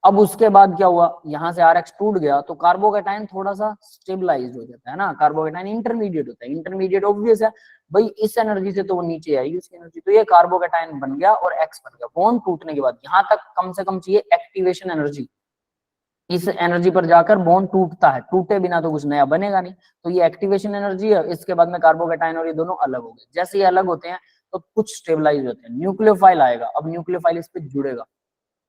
अब उसके बाद क्या हुआ, यहाँ से आर एक्स टूट गया तो कार्बोकेटाइन थोड़ा सा स्टेबलाइज हो जाता है ना। कार्बोकेटाइन इंटरमीडिएट होता है, इंटरमीडिएट ऑब्वियस है भाई, इस एनर्जी से तो वो नीचे आएगी उसकी एनर्जी, तो ये कार्बोकेटाइन बन गया और एक्स बन गया। बॉन्ड टूटने के बाद यहाँ तक कम से कम चाहिए एक्टिवेशन एनर्जी, इस एनर्जी पर जाकर बॉन्ड टूटता है, टूटे बिना तो कुछ नया बनेगा नहीं, तो ये एक्टिवेशन एनर्जी है। इसके बाद में कार्बोकेटाइन और ये दोनों अलग हो गए। जैसे ये अलग होते हैं तो कुछ स्टेबलाइज होते हैं, न्यूक्लियोफाइल आएगा, अब न्यूक्लियोफाइल इस पे जुड़ेगा,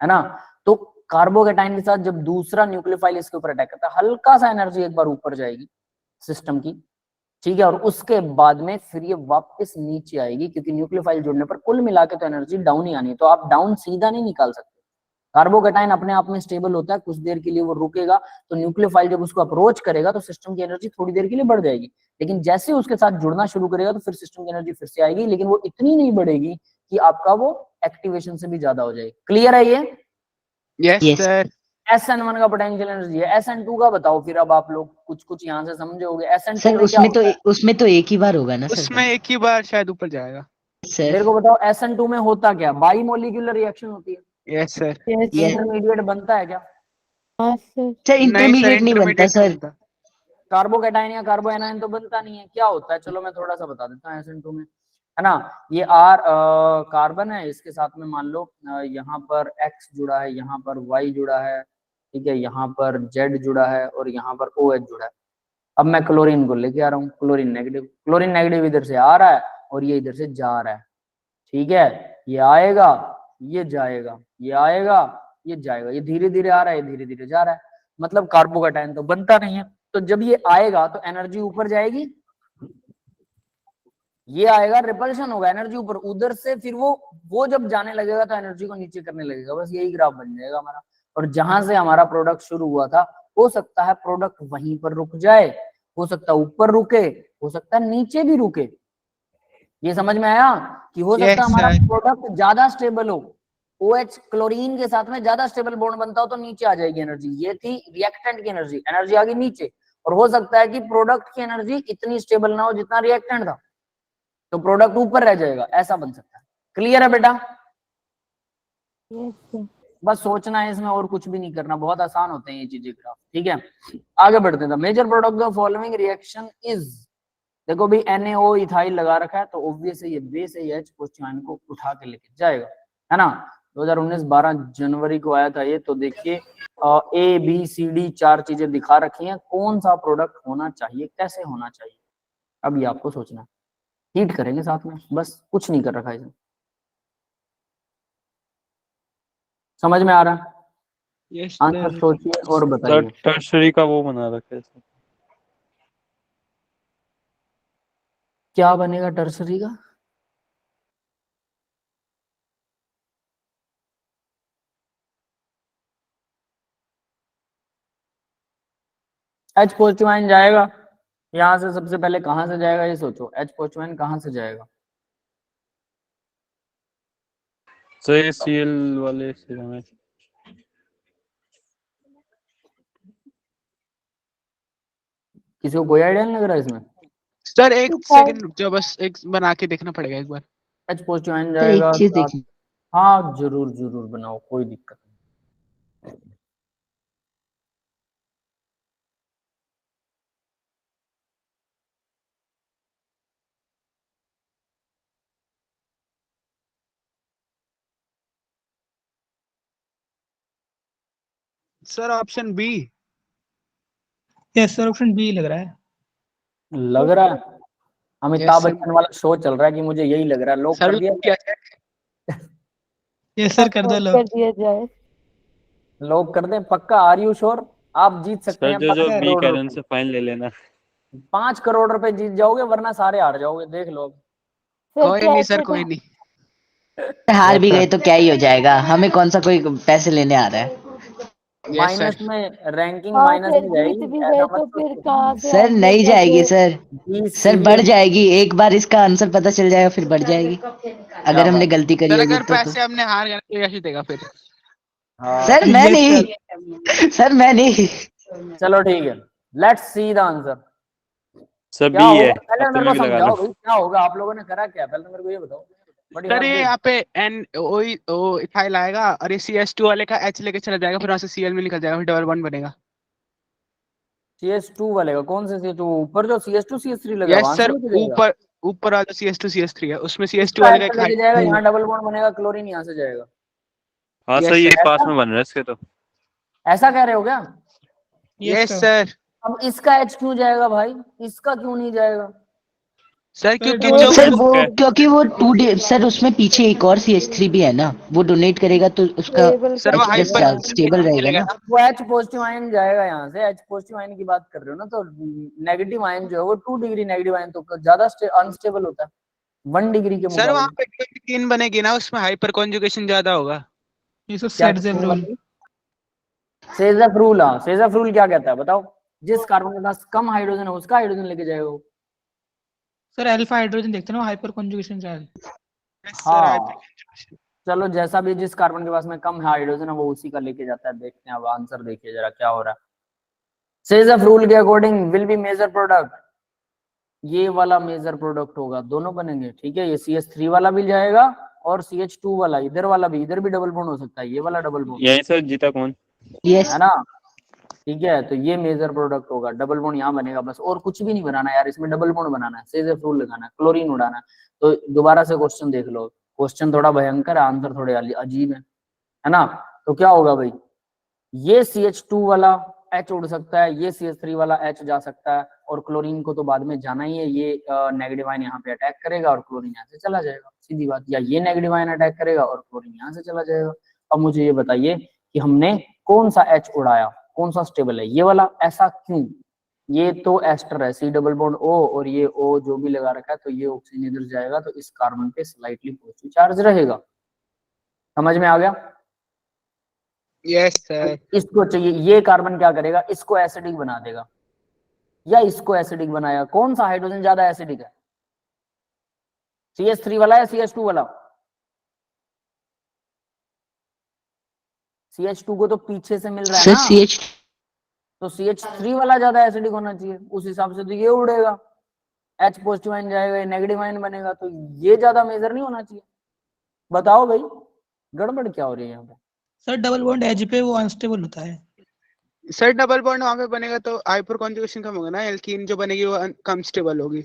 है ना। तो कार्बोकेटाइन के साथ जब दूसरा न्यूक्लियोफाइल इसके ऊपर अटैक करता है, हल्का सा एनर्जी एक बार ऊपर जाएगी सिस्टम की, ठीक है, और उसके बाद में फिर ये वापस नीचे आएगी, क्योंकि न्यूक्लियोफाइल जुड़ने पर कुल मिला के तो एनर्जी डाउन ही आनी है, तो आप डाउन सीधा नहीं निकाल सकते। कार्बोकेटाइन अपने आप में स्टेबल होता है, कुछ देर के लिए वो रुकेगा, तो न्यूक्लियोफाइल जब उसको अप्रोच करेगा तो सिस्टम की एनर्जी थोड़ी देर के लिए बढ़ जाएगी, लेकिन जैसे उसके साथ जुड़ना शुरू करेगा तो फिर सिस्टम की एनर्जी फिर से आएगी, लेकिन वो इतनी नहीं बढ़ेगी कि आपका वो एक्टिवेशन से भी ज्यादा हो जाएगी। क्लियर है ये? Yes yes sir. SN1 का पोटेंशियल एनर्जी है। SN2 का बताओ फिर, अब आप लोग कुछ कुछ यहाँ से समझोगे। SN2 सर, में क्या होता है, उसमें तो एक ही बार होगा ना सर उसमें एक ही बार शायद ऊपर जाएगा। सर मेरे को बताओ SN2 में होता क्या, बाई मोलिकुलर रिएक्शन होती है, यस सर। यस ये सर। इंटरमीडिएट बनता है क्या, हाँ सर। सर नहीं सर, इंटरमीडिएट नहीं बनता इंटरमीडिएट नहीं सर। बनता। कार्बोकेटाइन या कार्बोएनाइन तो बनता नहीं है, क्या होता है, चलो मैं थोड़ा सा बता देता हूँ SN2 में, है ना। ये R कार्बन है, इसके साथ में मान लो यहाँ पर X जुड़ा है, यहाँ पर Y जुड़ा है, ठीक है, यहाँ पर Z जुड़ा है और यहाँ पर OH जुड़ा है। अब मैं क्लोरीन को लेके आ रहा हूँ, क्लोरीन नेगेटिव, क्लोरीन नेगेटिव इधर से आ रहा है और ये इधर से जा रहा है, ठीक है, ये आएगा, ये जाएगा, ये आएगा, ये जाएगा, ये धीरे धीरे आ रहा है, धीरे धीरे जा रहा है, मतलब कार्बोकेटाइन तो बनता नहीं है। तो जब ये आएगा तो एनर्जी ऊपर जाएगी, ये आएगा, रिपल्शन होगा, एनर्जी ऊपर, उधर से फिर वो जब जाने लगेगा तो एनर्जी को नीचे करने लगेगा, बस यही ग्राफ बन जाएगा हमारा। और जहां से हमारा प्रोडक्ट शुरू हुआ था, हो सकता है प्रोडक्ट वहीं पर रुक जाए, हो सकता है ऊपर रुके, हो सकता है नीचे भी रुके। ये समझ में आया कि हो सकता है यस हमारा सर। प्रोडक्ट ज्यादा स्टेबल हो, OH क्लोरीन के साथ में ज्यादा स्टेबल बॉन्ड बनता हो तो नीचे आ जाएगी एनर्जी, ये थी रिएक्टेंट की एनर्जी, एनर्जी आ गई नीचे। और हो सकता है कि प्रोडक्ट की एनर्जी इतनी स्टेबल ना हो जितना रिएक्टेंट था, तो प्रोडक्ट ऊपर रह जाएगा, ऐसा बन सकता है। क्लियर है बेटा? Yes sir. बस सोचना है इसमें, और कुछ भी नहीं करना, बहुत आसान होते हैं ये चीजें ग्राफ, ठीक है। आगे बढ़ते हैं, major product of following reaction is, देखो भाई NaO इथाइल लगा रखा है तो ऑब्वियस है ये बेस है, H पॉजिटिव आयन को उठा के लेके जाएगा, है ना। 2019 12 जनवरी को आया था ये, तो देखिए ABCD 4 चीजें दिखा रखी हैं, कौन सा प्रोडक्ट होना चाहिए, कैसे होना चाहिए, अब ये आपको सोचना है। हीट करेंगे साथ में, बस कुछ नहीं कर रखा है इसमें, समझ में आ रहा है? Yes answer sir. सोचिए और सर बताइए। टर्सरी का वो बना रखा है सर। क्या बनेगा टर्सरी का? H पॉजिटिव आयन जाएगा यहाँ से, सबसे पहले कहां से जाएगा ये सोचो, H पॉजिटिव आयन कहां से जाएगा? सर ये Cl वाले से हमें किसी को कोई आइडिया नहीं लग रहा है इसमें? सर एक सर सेकंड रुक जाओ, बस एक बना के देखना पड़ेगा एक बार। H पॉजिटिव आयन सर एक जाएगा चीज साथ, देखिए, हाँ जरूर जरूर बनाओ, कोई दिक्कत नहीं। Sir option B. Yes sir, option B लग रहा है। लग रहा है अमिताभ Yes, sir. बच्चन वाला शो चल रहा है कि मुझे यही लग रहा है। लोग सर कर दिया क्या check? यस सर, कर दो कर लोग। दिया जाए। लोग कर दें पक्का? Are you sure? आप जीत सकते सर हैं जो 5 बी करोड़ कह रहे हैं रुपए। उनसे फाइन ले लेना। 5 करोड़ रुपए जीत जाओगे, वरना सारे हार जाओगे, देख लो। सर कोई नहीं सर, कैसे कोई नहीं। हार भी गए तो क्या ही हो जाएगा, हमें कौन सा कोई पैसे लेने आ रहा है। Yes minus sir. में, रैंकिंग हाँ माइनस सर, में जीत जाएगी, भी ऐसा गए मत तो फिर सोचो। कहाँ से सर आएंगे नहीं जाएगी पैसे? सर। बी सर बढ़ सीरियस। जाएगी, एक बार इसका आंसर पता चल जाएगा फिर बढ़ जाएगी, अगर हमने बात? गलती करी सर होगी अगर तो। पैसे हमने हार गए तो कैसे देगा फिर? हाँ सर मैं यस सर। नहीं, सर मैं नहीं। चलो ठीक है, let's see the answer. Sir क्या बी है, होगा पहले अब मेरे तुम्हें को भी लगा समझाओ लो। भाई, क्या होगा? आप लोगों ने करा क्या पहले तो मेरे को ये बताओ। बड़ी सर हार्ड ये बेस। यहाँ पे एन ओ इथाइल आएगा और ये CS2 वाले का H लेके चला जाएगा, फिर वहां से Cl में निकल जाएगा, फिर डबल बॉन्ड बनेगा। CS2 वाले का कौन से CS2? ऊपर जो CS2 CS3 लगा है यस वहां से सर, लेके जाएगा? ऊपर ऊपर वाला CS2 CS3 है, उसमें CS2 इसका वाले का ऐसे एक लेके हाइड। जाएगा, यहाँ डबल बॉन्ड बनेगा, क्लोरीन यहाँ से जाएगा। हाँ सर, यस ये सर। पास ऐसा में बन रहा है इसके तो। ऐसा कह रहे हो क्या? Yes sir. सर। अब इसका H क्यों जाएगा भाई, इसका क्यों नहीं जाएगा? सर क्योंकि डबल जो सर बॉन्ड वो है। क्योंकि वो 2D, सर उसमें पीछे एक और CH3 भी है ना, वो डोनेट करेगा तो उसका टेबल सर वो H कैसे प्लस हाइपर जाएगा? स्टेबल रहेगा मिलेगा ना। ना। वो H पॉजिटिव आयन जाएगा यहाँ से। H पॉजिटिव आयन की बात कर रहे हो ना, तो नेगेटिव आयन जो है वो 2 डिग्री नेगेटिव आयन तो ज्यादा अनस्टेबल होता है 1 डिग्री के सर वहां मुकाबले। पे 3 बनेगी ना, उसमें हाइपर कॉन्जुगेशन ज्यादा होगा। ये सर क्या सेडजेव रूल। सेजफ रूल? हाँ, सेजफ रूल क्या कहता है बताओ? जिस कार्बन के पास कम हाइड्रोजन है उसका हाइड्रोजन लेके जाएगा वो। सर अल्फा हाइड्रोजन देखते हैं ना, hyper conjugation charge. Yes sir, हाँ हाइपर कॉन्जुगेशन। चलो, जैसा भी जिस कार्बन के पास में कम हाइड्रोजन है वो उसी का लेके जाता है। देखते हैं अब आंसर, देखिए जरा क्या हो रहा है। सेजफ रूल के according will be major product, ये वाला मेजर प्रोडक्ट होगा, दोनों बनेंगे। ठीक है, ये CH3 वाला भी जाएगा और CH2 वाला, इधर वाला भी, इधर भी डबल बॉन्ड हो सकता है, ये वाला डबल बॉन्ड यही सर जीता कौन? यस है ना। ठीक है, तो ये मेजर प्रोडक्ट होगा, डबल बॉन्ड यहाँ बनेगा बस, और कुछ भी नहीं बनाना यार, इसमें डबल बॉन्ड बनाना है, सेजफ रूल लगाना है, क्लोरीन उड़ाना है। तो दोबारा से क्वेश्चन देख लो, क्वेश्चन थोड़ा भयंकर है, आंसर थोड़े अजीब है ना। तो क्या होगा भाई, ये CH2 वाला H उड़ सकता है, ये CH3 वाला H जा सकता है, और क्लोरीन को तो बाद में जाना ही है। ये नेगेटिव आयन यहाँ पे अटैक करेगा और क्लोरीन यहाँ से चला जाएगा, सीधी बात। या ये नेगेटिव आयन अटैक करेगा और क्लोरीन यहाँ से चला जाएगा। अब मुझे ये बताइए कि हमने कौन सा H उड़ाया, कौन सा स्टेबल है, ये वाला। ऐसा क्यों? ये तो एस्टर है, C डबल बॉन्ड O, और ये O जो भी लगा रखा है, तो ये ऑक्सीजन इधर जाएगा, तो इस कार्बन पे स्लाइटली पॉजिटिव चार्ज रहेगा। समझ में आ गया? Yes sir. इसको चाहिए, ये कार्बन क्या करेगा, इसको एसिडिक बना देगा, या इसको एसिडिक बनाया। कौन सा हाइड्रोजन ज्यादा एसिडिक है, CH3 वाला या CH2 वाला? CH2 को तो पीछे से मिल रहा है सर ना, CH तो CH3 वाला ज्यादा एसिडिक होना चाहिए, उस हिसाब से तो ये उड़ेगा, H पॉजिटिव आयन जाएगा, नेगेटिव आयन बनेगा, तो ये ज्यादा मेजर नहीं होना चाहिए। बताओ भाई, गड़बड़ क्या हो रही है यहाँ पे? सर डबल बॉन्ड एज पे वो अनस्टेबल होता है। सर डबल बॉन्ड वहां पे बनेगा तो हाइपर कॉन्जुगेशन कम होगा ना, एल्कीन जो बनेगी वो कम स्टेबल होगी।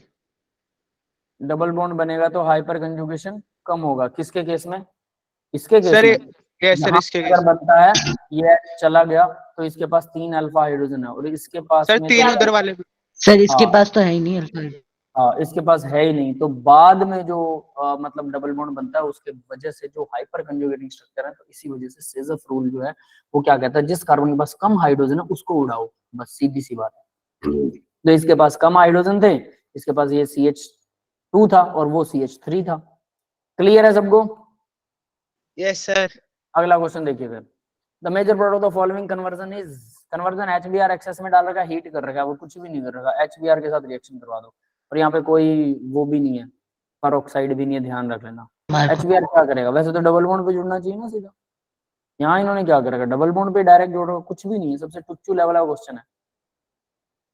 डबल बॉन्ड बनेगा तो हाइपर कंजुगेशन कम होगा, किसके केस में? इसके केस सर में। यस सर, यहाँ इसके अगर बनता है, ये चला गया, तो इसके पास 3 अल्फा हाइड्रोजन है, और इसके पास सर में 3 उधर वाले भी। सर इसके हाँ पास तो है ही नहीं अल्फा। हाँ, इसके पास है ही नहीं, तो बाद में जो मतलब डबल बॉन्ड बनता है, उसके वजह से जो हाइपर कंजुगेटिंग स्ट्रक्चर है, तो इसी वजह से सेजफ रूल जो है वो क्या कहता है, जिस कार्बन के पास कम हाइड्रोजन है उसको उड़ाओ, बस सीधी सी बात है। तो इसके पास कम हाइड्रोजन थे, इसके पास ये CH2 था और वो CH3 था। क्लियर है सबको? Yes sir. अगला क्वेश्चन देखिए फिर। The major product of following conversion is, conversion HBr excess में डाल रखा है, हीट कर रखा है, वो कुछ भी नहीं कर रखा, HBr के साथ रिएक्शन करवा दो, और यहाँ पे कोई वो भी नहीं है, पेरोक्साइड भी नहीं है, ध्यान रख लेना। HBr क्या करेगा, वैसे तो डबल बॉन्ड पे जुड़ना चाहिए ना सीधा, यहाँ इन्होंने क्या कर रखा, डबल बॉन्ड पे डायरेक्ट जोड़ रखा, कुछ भी नहीं है, सबसे टुच्चू लेवल का क्वेश्चन है,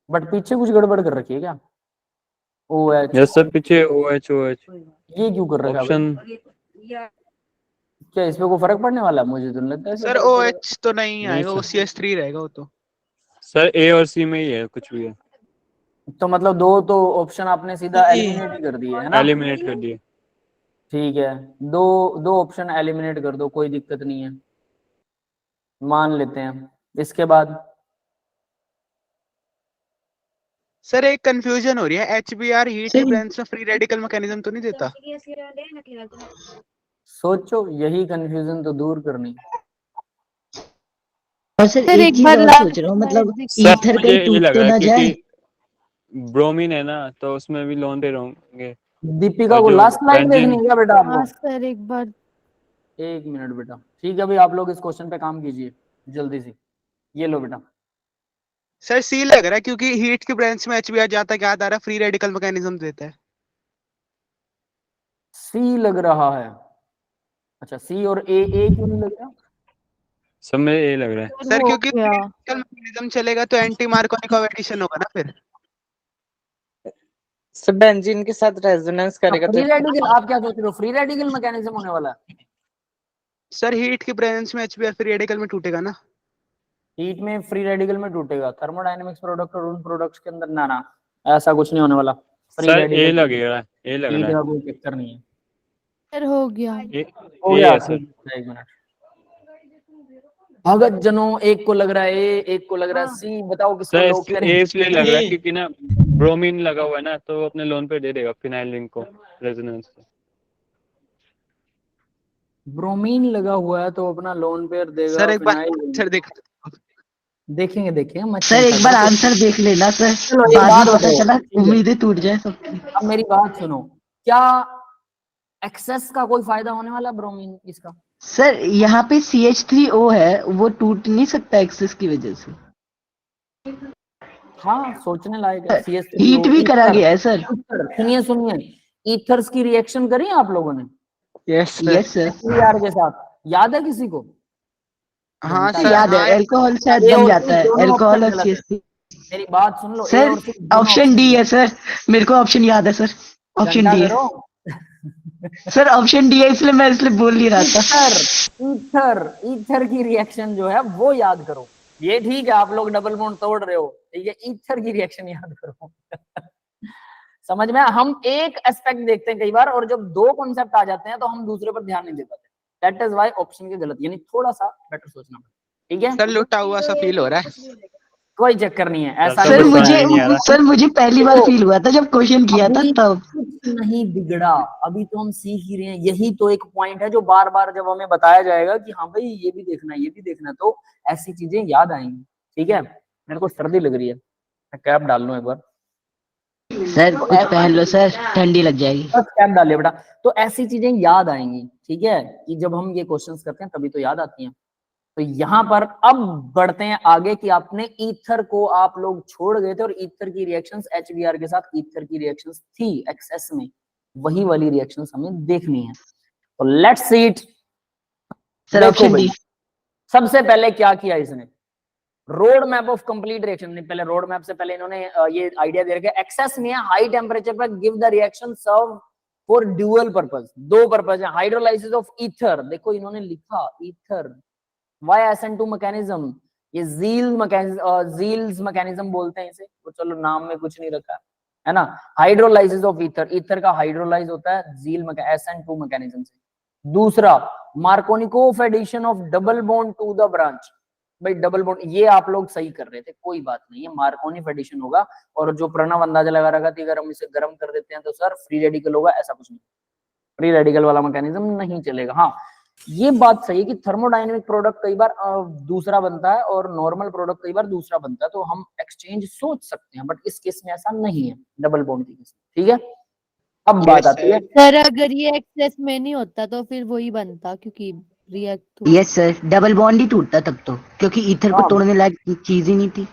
बट पीछे कुछ गड़बड़ कर रखी है क्या? OH, यस सर, पीछे OH ये क्यों कर रखा है भाई? ऑप्शन। क्या इसमें कोई फर्क पड़ने वाला है? मुझे तो नहीं लगता है इसमें सर फर्क पड़ेगा। OH तो नहीं आएगा, वो CS3 रहेगा वो तो। सर A और C में ही है, कुछ भी है। तो मतलब दो तो ऑप्शन आपने सीधा ए। एलिमिनेट ही कर दिए है ना। एलिमिनेट कर दिए। ठीक है, दो दो ऑप्शन एलिमिनेट कर दो, कोई दिक्कत नहीं है, मान लेते हैं। इसके बाद सर एक कंफ्यूजन हो रही है, HBr हीट सर- रिप्लेस में फ्री रेडिकल मैकेनिज्म तो नहीं देता? सोचो, यही कंफ्यूजन तो दूर करनी। और सर सर एक एक चीज बार और लास्ट सोच रहा हूँ, मतलब सर ईथर मुझे कहीं ये टूट लग तो रहा ना है जाए। क्योंकि ब्रोमीन है ना, तो उसमें भी लोन दे होंगे। दीपिका और को जो लास्ट स्लाइड बेंजीन देखनी है क्या बेटा हाँ आपको? सर एक बार। एक मिनट बेटा, ठीक है भाई, आप लोग इस क्वेश्चन पे काम कीजिए जल्दी से। ये लो बेटा, सर सी लग रहा है क्योंकि हीट के ब्रांच में HBr जाता क्या आ रहा है, फ्री रेडिकल मैकेनिज्म देता है। सी लग रहा है। अच्छा, सी और ए क्यों नहीं लग रहा? सब में ये लग रहा है। सर हो क्योंकि गया। रेडिकल मैकेनिज्म चलेगा तो एंटी मार्कोनिकॉव एडिशन होगा ना फिर। सब बेंजीन के साथ रेजोनेंस करेगा फ्री तो रेडिकल, आप क्या सोच रहे हो, फ्री रेडिकल मैकेनिज्म होने वाला है? सर हीट के ब्रांच में HBr फ्री रेडिकल में टूटेगा ना। हीट में फ्री रेडिकल में टूटेगा, थर्मोडायनेमिक्स प्रोडक्ट और उन प्रोडक्ट्स के अंदर ना ना, ऐसा कुछ नहीं होने वाला। फ्री सर ए रेडिकल लग रहा है, ए लग हीट रहा का है। कोई चक्कर नहीं है। सर हो गया। हो ए गया, है सर। ठीक है, एक मिनट। भगत जनों, एक को लग रहा है ए, एक को लग रहा है सी, बताओ किसको सर लॉक करें? ए इसलिए लग रहा है क्योंकि ना ब्रोमीन लगा हुआ है ना, तो वो अपने लोन पे दे देगा फिनाइल रिंग को रेजोनेंस से। ब्रोमीन लगा हुआ है तो अपना लोन पेयर देगा सर एक बार फिनाइल। सर देख, देखेंगे देखेंगे, मत सर चिंता एक बार करो। आंसर देख लेना सर, चलो एक बाद बात में पता बताओ, चला ठीक है, उम्मीदें टूट जाए सबकी। अब मेरी बात सुनो, क्या एक्सेस का कोई फायदा होने वाला ब्रोमीन इसका? सर यहाँ पे CH3O है, वो टूट नहीं सकता एक्सेस की वजह से। हाँ, सोचने लायक है। हीट CH3O भी करा ईथर, गया है सर। सुनिए सुनिए, ईथर्स की रिएक्शन करी है आप लोगों ने yes sir. Yes sir. HBr के साथ? याद है किसी को? हाँ घंटा सर, याद है, हाँ अल्कोहल शायद ए बन और जाता सी है, दोनों अल्कोहल ऑप्शन और गलत है। CH3। मेरी बात सुन लो, ए सर और सी दोनों ऑप्शन डी गलत है सर, मेरे को ऑप्शन याद है सर, ऑप्शन घंटा डी है करो। सर, ऑप्शन डी है, इसलिए मैं इसलिए बोल नहीं रहा था। ईथर, ईथर, ईथर की रिएक्शन जो है वो याद करो। ये ठीक है, आप लोग डबल बॉन्ड तोड़ रहे हो, ठीक है, ईथर की रिएक्शन याद करो। समझ में? हम एक एस्पेक्ट देखते हैं कई बार, और जब दो कॉन्सेप्ट आ जाते हैं तो हम दूसरे पर ध्यान नहीं दे पाते। दैट इज व्हाई ऑप्शन के गलत, यानी थोड़ा सा बेटर सोचना, ठीक है? सर लुटा हुआ सा फील हो रहा है। कोई चक्कर नहीं है, ऐसा तो सर कुछ नहीं समझ मुझे में नहीं आ रहा। सर मुझे पहली बार फील हुआ था जब क्वेश्चन किया था अभी तब। कुछ नहीं बिगड़ा, अभी तो हम सीख ही रहे हैं। यही तो एक पॉइंट है जो बार बार जब हमें बताया जाएगा कि हाँ भाई ये भी देखना है, ये भी देखना है, तो ऐसी चीजें याद आएंगी, ठीक है? मेरे को सर्दी लग रही है, मैं कैप डाल लूं एक बार। सर कुछ पहन लो सर, ठंडी लग जाएगी। बस कैप डाल लिया बेटा। तो ऐसी चीजें याद आएंगी, ठीक है, कि जब हम ये क्वेश्चंस करते हैं तभी तो याद आती हैं। तो यहां पर अब बढ़ते हैं आगे कि आपने ईथर को आप लोग छोड़ गए थे और ईथर की रिएक्शंस HBr के साथ ईथर की रिएक्शंस थी एक्सेस में, वही वाली रिएक्शंस हमें देखनी है। तो लेट्स सी इट। सर देखो ऑप्शन भाई, डी। सबसे पहले क्या किया इसने, road map of complete reaction. पहले रोड मैप से पहले इन्होंने ये आइडिया दे रखा है, एक्सेस में हाई टेम्परेचर पर give the reaction serve for dual purpose. दो पर्पस है, हाइड्रोलाइसिस ऑफ ईथर, देखो इन्होंने लिखा ईथर, YSN2 मैकेनिज्म, ये जील्स मैकेनिज्म बोलते हैं इसे, तो चलो नाम में कुछ नहीं रखा है ना। हाइड्रोलाइसिस ऑफ ईथर, ईथर का हाइड्रोलाइज होता है जील SN2 मैकेनिज्म से। दूसरा, Markovnikov addition of double bond to the branch. भाई डबल बॉन्ड ये आप लोग सही कर रहे थे, कोई बात नहीं, ये मार्कोनिक एडिशन होगा। और जो प्रणव अंदाजा लगा रखा था, अगर हम इसे गर्म कर देते हैं तो सर फ्री रेडिकल होगा, ऐसा कुछ नहीं, फ्री रेडिकल वाला मैकेनिज्म नहीं चलेगा। हाँ, ये बात सही है कि थर्मोडायनेमिक प्रोडक्ट कई बार दूसरा बनता है और नॉर्मल प्रोडक्ट कई बार दूसरा बनता है, तो हम एक्सचेंज सोच सकते हैं, बट इस केस में ऐसा नहीं है डबल बॉन्ड की केस, ठीक है? अब बात आती है, सर अगर ये एक्सेस में नहीं होता तो फिर वही बनता, क्योंकि react yes sir, double bond ही टूटता तब तो, क्योंकि ईथर को हाँ। तोड़ने लायक चीज ही नहीं थी।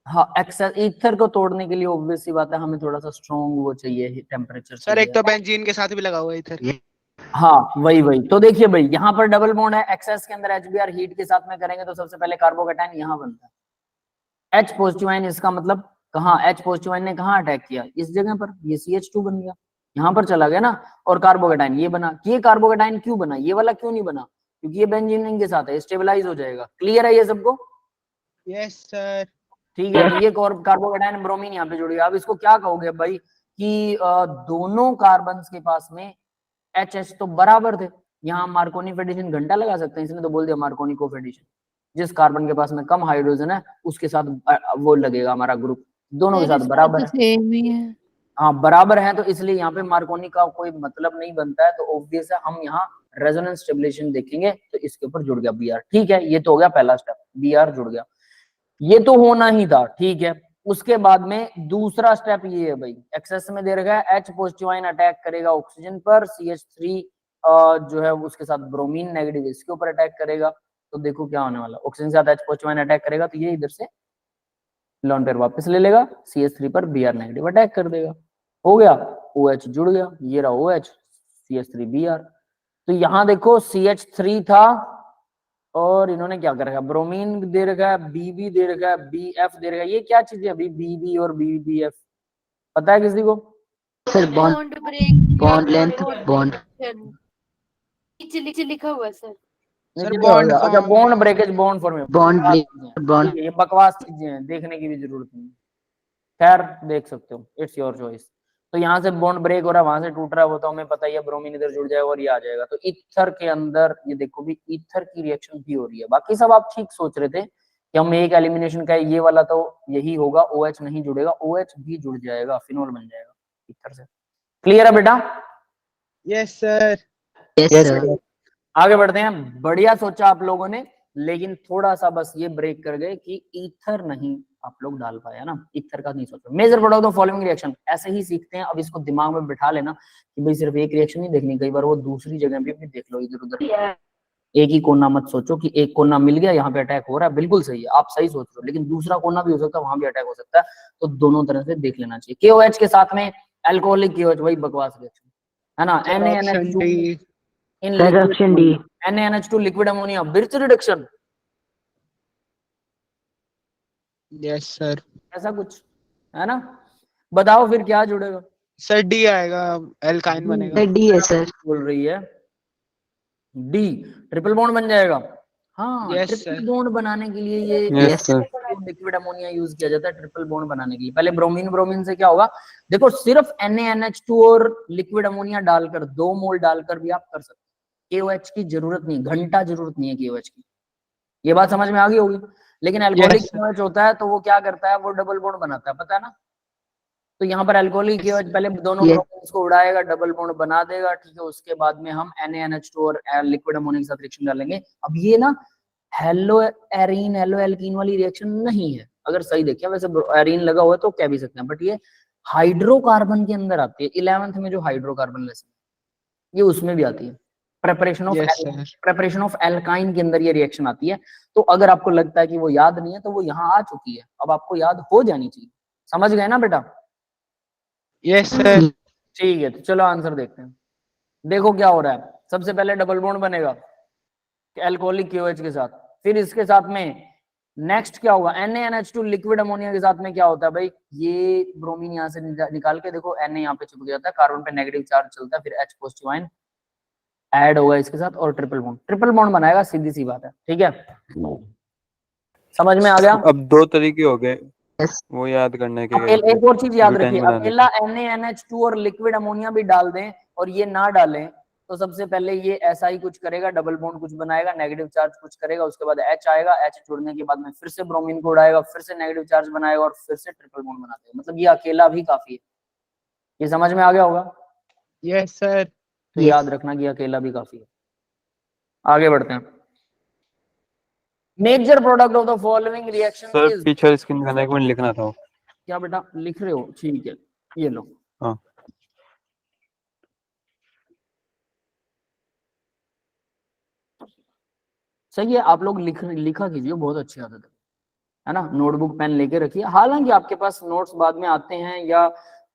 हाँ, एक्सेस ईथर को तोड़ने के लिए ऑब्वियस सी बात है, हमें थोड़ा सा स्ट्रॉन्ग वो चाहिए, टेम्परेचर सर एक चाहिए। तो बेंजीन के साथ भी लगा हुआ है इधर। हाँ वही तो देखिए भाई, यहाँ पर डबल बॉन्ड है, एक्सेस के अंदर HBr हीट के साथ में करेंगे तो सबसे पहले कार्बोकेटाइन यहाँ बनता है, H पॉजिटिव आयन, इसका मतलब कहाँ H पॉजिटिव आयन ने कहाँ अटैक किया, इस जगह पर, ये CH2 बन गया, यहाँ पर चला गया ना, और कार्बोकेटाइन ये बना। ये कार्बोकेटाइन क्यों बना, ये वाला क्यों नहीं बना, क्योंकि ये बेंजीन रिंग के साथ है, स्टेबलाइज हो जाएगा। क्लियर है ये सबको? Yes sir. ठीक है, तो ये कार्बोकेटाइन ब्रोमीन यहाँ पे जुड़ी है। अब इसको क्या कहोगे भाई कि दोनों कार्बन के पास में HH तो बराबर थे, यहाँ मार्कोनी फेडिशन घंटा लगा सकते हैं, इसने तो बोल दिया मार्कोनी कोफेडिशन। जिस कार्बन के पास में कम हाइड्रोजन है उसके साथ वो लगेगा हमारा ग्रुप, दोनों के सर साथ इसका बराबर तो है। सेम ही है। हाँ बराबर है, तो इसलिए यहाँ पे मार्कोनी का कोई मतलब नहीं बनता है, तो ऑब्वियस है हम यहाँ रेजोनेंस स्टेबलाइजेशन देखेंगे तो इसके ऊपर जुड़ गया Br। ठीक है, ये तो हो गया पहला स्टेप, Br जुड़ गया, ये तो होना ही था। ठीक है, उसके बाद में दूसरा स्टेप ये है भाई, एक्सेस में दे रखा है H पॉजिटिव आयन अटैक करेगा ऑक्सीजन पर, CH3 जो है उसके साथ ब्रोमीन नेगेटिव इसके ऊपर अटैक करेगा। तो देखो क्या होने वाला, ऑक्सीजन के साथ H पॉजिटिव आयन अटैक करेगा तो ये इधर से लोन पेयर वापस ले लेगा, CH3 पर Br नेगेटिव अटैक कर देगा, हो गया OH जुड़ गया, ये रहा OH CH3 Br। तो यहां देखो CH3 था और इन्होंने क्या कर रखा है, ब्रोमीन दे रखा है, Bb दे रखा है, BF दे रखा है, ये क्या चीज है अभी Bb और BBF, पता है किसी को? Sir bond bond break, bond length bond नीचे लिखा हुआ है सर। सर नीचे बॉन्ड अच्छा form bond breakage, bond formation, bond bond ये बकवास चीजें हैं, देखने की भी जरूरत नहीं, खैर देख सकते हो, इट्स योर चॉइस। तो यहाँ से बॉन्ड ब्रेक हो रहा है, वहां से टूट रहा है, वो तो हमें पता ही है, ब्रोमीन इधर जुड़ जाएगा और ये आ जाएगा। तो ईथर के अंदर ये देखो भी ईथर की रिएक्शन भी हो रही है। बाकी सब आप ठीक सोच रहे थे कि हम एक एलिमिनेशन का है, ये वाला तो यही होगा, OH नहीं जुड़ेगा, OH भी जुड़ जाएगा, फिनोल बन जाएगा ईथर से। क्लियर है बेटा? Yes sir. Yes sir. आगे बढ़ते हैं, बढ़िया सोचा आप लोगों ने, लेकिन थोड़ा सा बस ये ब्रेक कर गए कि ईथर नहीं आप लोग डाल पाए, है ना, ईथर का नहीं सोचा। Major product of following reaction ऐसे ही सीखते हैं, अब इसको दिमाग में बिठा लेना कि भाई सिर्फ एक रिएक्शन नहीं देखनी, कई बार वो दूसरी जगह भी अपनी देख लो, इधर उधर एक ही कोना मत सोचो कि एक कोना मिल गया यहाँ पे अटैक हो रहा है, बिल्कुल सही है, आप सही सोच रहे हो, लेकिन दूसरा कोना भी हो सकता है, वहां भी अटैक हो सकता है, तो दोनों तरह से देख लेना चाहिए। KOH के साथ में अल्कोहलिक KOH, वही बकवास रिएक्शन है ना, NaNH2 in sir option D. NaNH2 liquid ammonia, Birch reduction, yes sir. ऐसा कुछ है ना, बताओ फिर क्या जुड़ेगा? सर डी आएगा, एल्काइन बनेगा। सर डी है सर। बोल रही है डी, ट्रिपल बॉन्ड बन जाएगा। हाँ Yes, ट्रिपल sir. बॉन्ड बनाने के लिए ये yes sir. Liquid ammonia use किया जाता है ट्रिपल बॉन्ड बनाने के लिए। पहले ब्रोमीन, ब्रोमीन से क्या होगा, देखो सिर्फ NaNH2 और लिक्विड अमोनिया डालकर 2 मोल डालकर भी आप कर सकते हो, KOH की जरूरत नहीं, घंटा जरूरत नहीं है KOH की, ये बात समझ में आ गई होगी। लेकिन अल्कोहलिक Yes, sir. KOH होता है तो वो क्या करता है, वो डबल बॉन्ड बनाता है, पता है ना। तो यहाँ पर अल्कोहलिक KOH पहले दोनों Yes. ब्रोमीन्स को उड़ाएगा, डबल बॉन्ड बना देगा, ठीक है, उसके बाद में हम NaNH2 और लिक्विड अमोनिया के साथ रिएक्शन डालेंगे। अब ये ना हेलो एरीन हेलो एल्कीन वाली रिएक्शन नहीं है, अगर सही देखिए, वैसे एरीन लगा हुआ है तो कह भी सकते हैं, बट ये हाइड्रोकार्बन के अंदर आती है, 11th में जो हाइड्रोकार्बन लेसन ये उसमें भी आती है, preparation of Yes, sir. Preparation of alkyne के अंदर ये रिएक्शन आती है। तो अगर आपको लगता है कि वो याद नहीं है तो वो यहाँ आ चुकी है, अब आपको याद हो जानी चाहिए, समझ गए ना बेटा? Yes sir. ठीक है, तो चलो आंसर देखते हैं। देखो क्या हो रहा है, सबसे पहले डबल बॉन्ड बनेगा अल्कोहलिक KOH के साथ, फिर इसके साथ में नेक्स्ट क्या होगा, NaNH2 लिक्विड अमोनिया के साथ में क्या होता है भाई, ये ब्रोमीन यहाँ से निकाल के देखो, Na यहाँ पे चिपक जाता है, कार्बन पे नेगेटिव चार्ज चलता है, फिर H पॉजिटिव आयन ऐड होगा इसके साथ और ट्रिपल बॉन्ड बनाएगा, सीधी सी बात है, ठीक है, समझ में आ गया? अब 2 तरीके हो गए Yes. वो याद करने के। एक और चीज याद Butane रखिए, बनाने अकेला NaNH2 और लिक्विड अमोनिया भी डाल दें और ये ना डालें तो सबसे पहले ये ऐसा ही कुछ करेगा, डबल बॉन्ड कुछ बनाएगा, नेगेटिव चार्ज कुछ करेगा, उसके बाद H आएगा, H जुड़ने के बाद में फिर से ब्रोमीन को उड़ाएगा, फिर से नेगेटिव चार्ज बनाएगा और फिर से ट्रिपल बॉन्ड बना देगा, मतलब ये अकेला भी काफी है। ये समझ में आ गया होगा? Yes sir. तो याद रखना कि अकेला भी काफी है। आगे बढ़ते हैं, major product of the following reaction sir is, पीछे स्क्रीन का एक मिनट लिखना था। क्या बेटा लिख रहे हो? ठीक है, ये लो। हाँ। सही है, आप लोग लिखा कीजिए, बहुत अच्छी आदत है ना, नोटबुक पेन लेके रखिए। हालांकि आपके पास नोट्स बाद में आते हैं या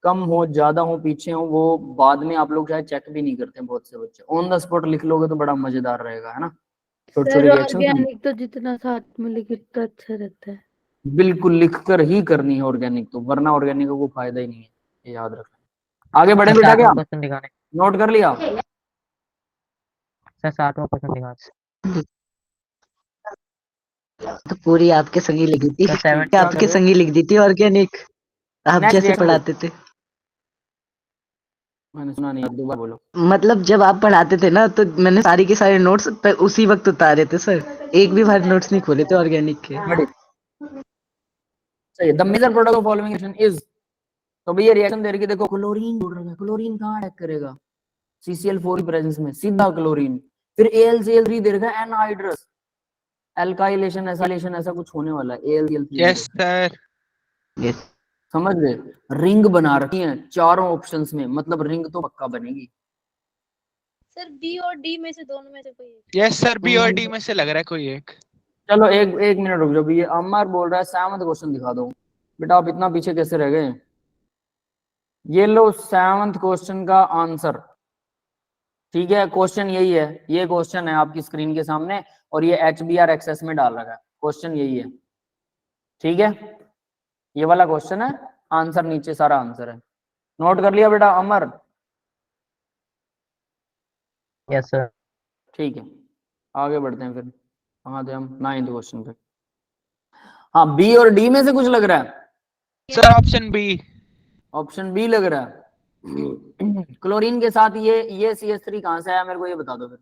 कम हो, ज्यादा हो, पीछे हो, वो बाद में आप लोग शायद चेक भी नहीं करते, बहुत से बच्चे ऑन द स्पॉट लिख लोगे तो बड़ा मजेदार रहेगा, है ना, छोटे छोटे रिएक्शन। ऑर्गेनिक तो जितना साथ में लिखे उतना अच्छा रहता है। बिल्कुल लिखकर ही करनी है ऑर्गेनिक तो, वरना ऑर्गेनिक को कोई फायदा ही नहीं है, ये याद रखना। आगे बढ़े बेटा, क्या नोट कर लिया? सर 60वां क्वेश्चन दिखाना। तो पूरी आपके संगी लिख दी थी, तो 70 आपके संगी लिख दी थी ऑर्गेनिक, आप Next जैसे reaction. पढ़ाते थे। मैंने सुना नहीं, आप दोबारा बोलो। मतलब जब आप पढ़ाते थे ना तो मैंने सारी के सारे नोट्स उसी वक्त उतारे थे सर, एक भी बार नोट्स नहीं खोले थे ऑर्गेनिक के। बड़ी सही। The major product of following reaction is, तो भैया रिएक्शन दे रही है, देखो क्लोरीन जुड़ रहा है, क्लोरीन कहाँ अटैक करेगा, CCl4 की प्रेजेंस में सीधा क्लोरीन, फिर AlCl3 दे रखा है एनहाइड्रस, एल्काइलेशन एसाइलेशन ऐसा कुछ होने वाला है, AlCl3 यस सर। यस समझ गए। रिंग बना रखी है चारों ऑप्शंस में, मतलब रिंग तो पक्का बनेगी। सर बी और डी में से दोनों में से कोई एक। यस सर, बी और डी में से लग रहा है कोई एक। चलो एक मिनट रुक जाओ भैया, अमर बोल रहा है 7वां क्वेश्चन दिखा दो। बेटा आप इतना पीछे कैसे रह गए? ये लो 7वां क्वेश्चन का आंसर, ठीक है। क्वेश्चन यही है, ये क्वेश्चन है आपकी स्क्रीन के सामने, और ये HBR एक्सेस में डाल रखा है, क्वेश्चन यही है, ठीक है। ये वाला क्वेश्चन है, आंसर नीचे सारा आंसर है। नोट कर लिया बेटा अमर? Yes sir. ठीक है, आगे बढ़ते हैं। फिर कहाँ थे हम? 9th क्वेश्चन पे। हाँ, बी और डी में से कुछ लग रहा है? Sir option B. Option B लग रहा है। क्लोरीन के साथ ये CH3 कहाँ से आया, मेरे को ये बता दो फिर।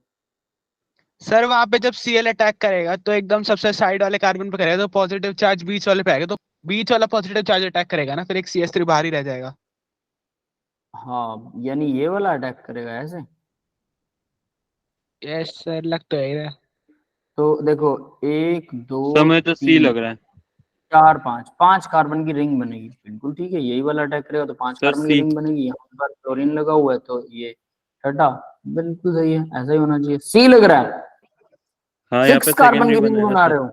सर वहां पे जब Cl अटैक करेगा तो एकदम सबसे साइड वाले कार्बन पे करेगा, तो पॉजिटिव चार्ज बीच वाले पे आएगा, तो बीच वाला पॉजिटिव चार्ज अटैक करेगा ना, फिर एक CH3 बाहर ही रह जाएगा। हाँ, यानी ये वाला अटैक करेगा ऐसे। यस सर, लग तो यही रहा है। तो देखो 1 2 समय तो सी 3 लग रहा है 4 5 कार्बन की रिंग बनेगी, बिल्कुल ठीक है, यही वाला अटैक करेगा तो 5 सर कार्बन की सी। रिंग बनेगी। यहाँ पर क्लोरीन लगा हुआ है तो ये छठा, बिल्कुल सही है, ऐसा ही होना चाहिए। सी लग रहा है, हाँ यहाँ 6 पे कार्बन की सेकेंडरी रिंग बनेगा बना सर। रहे हो,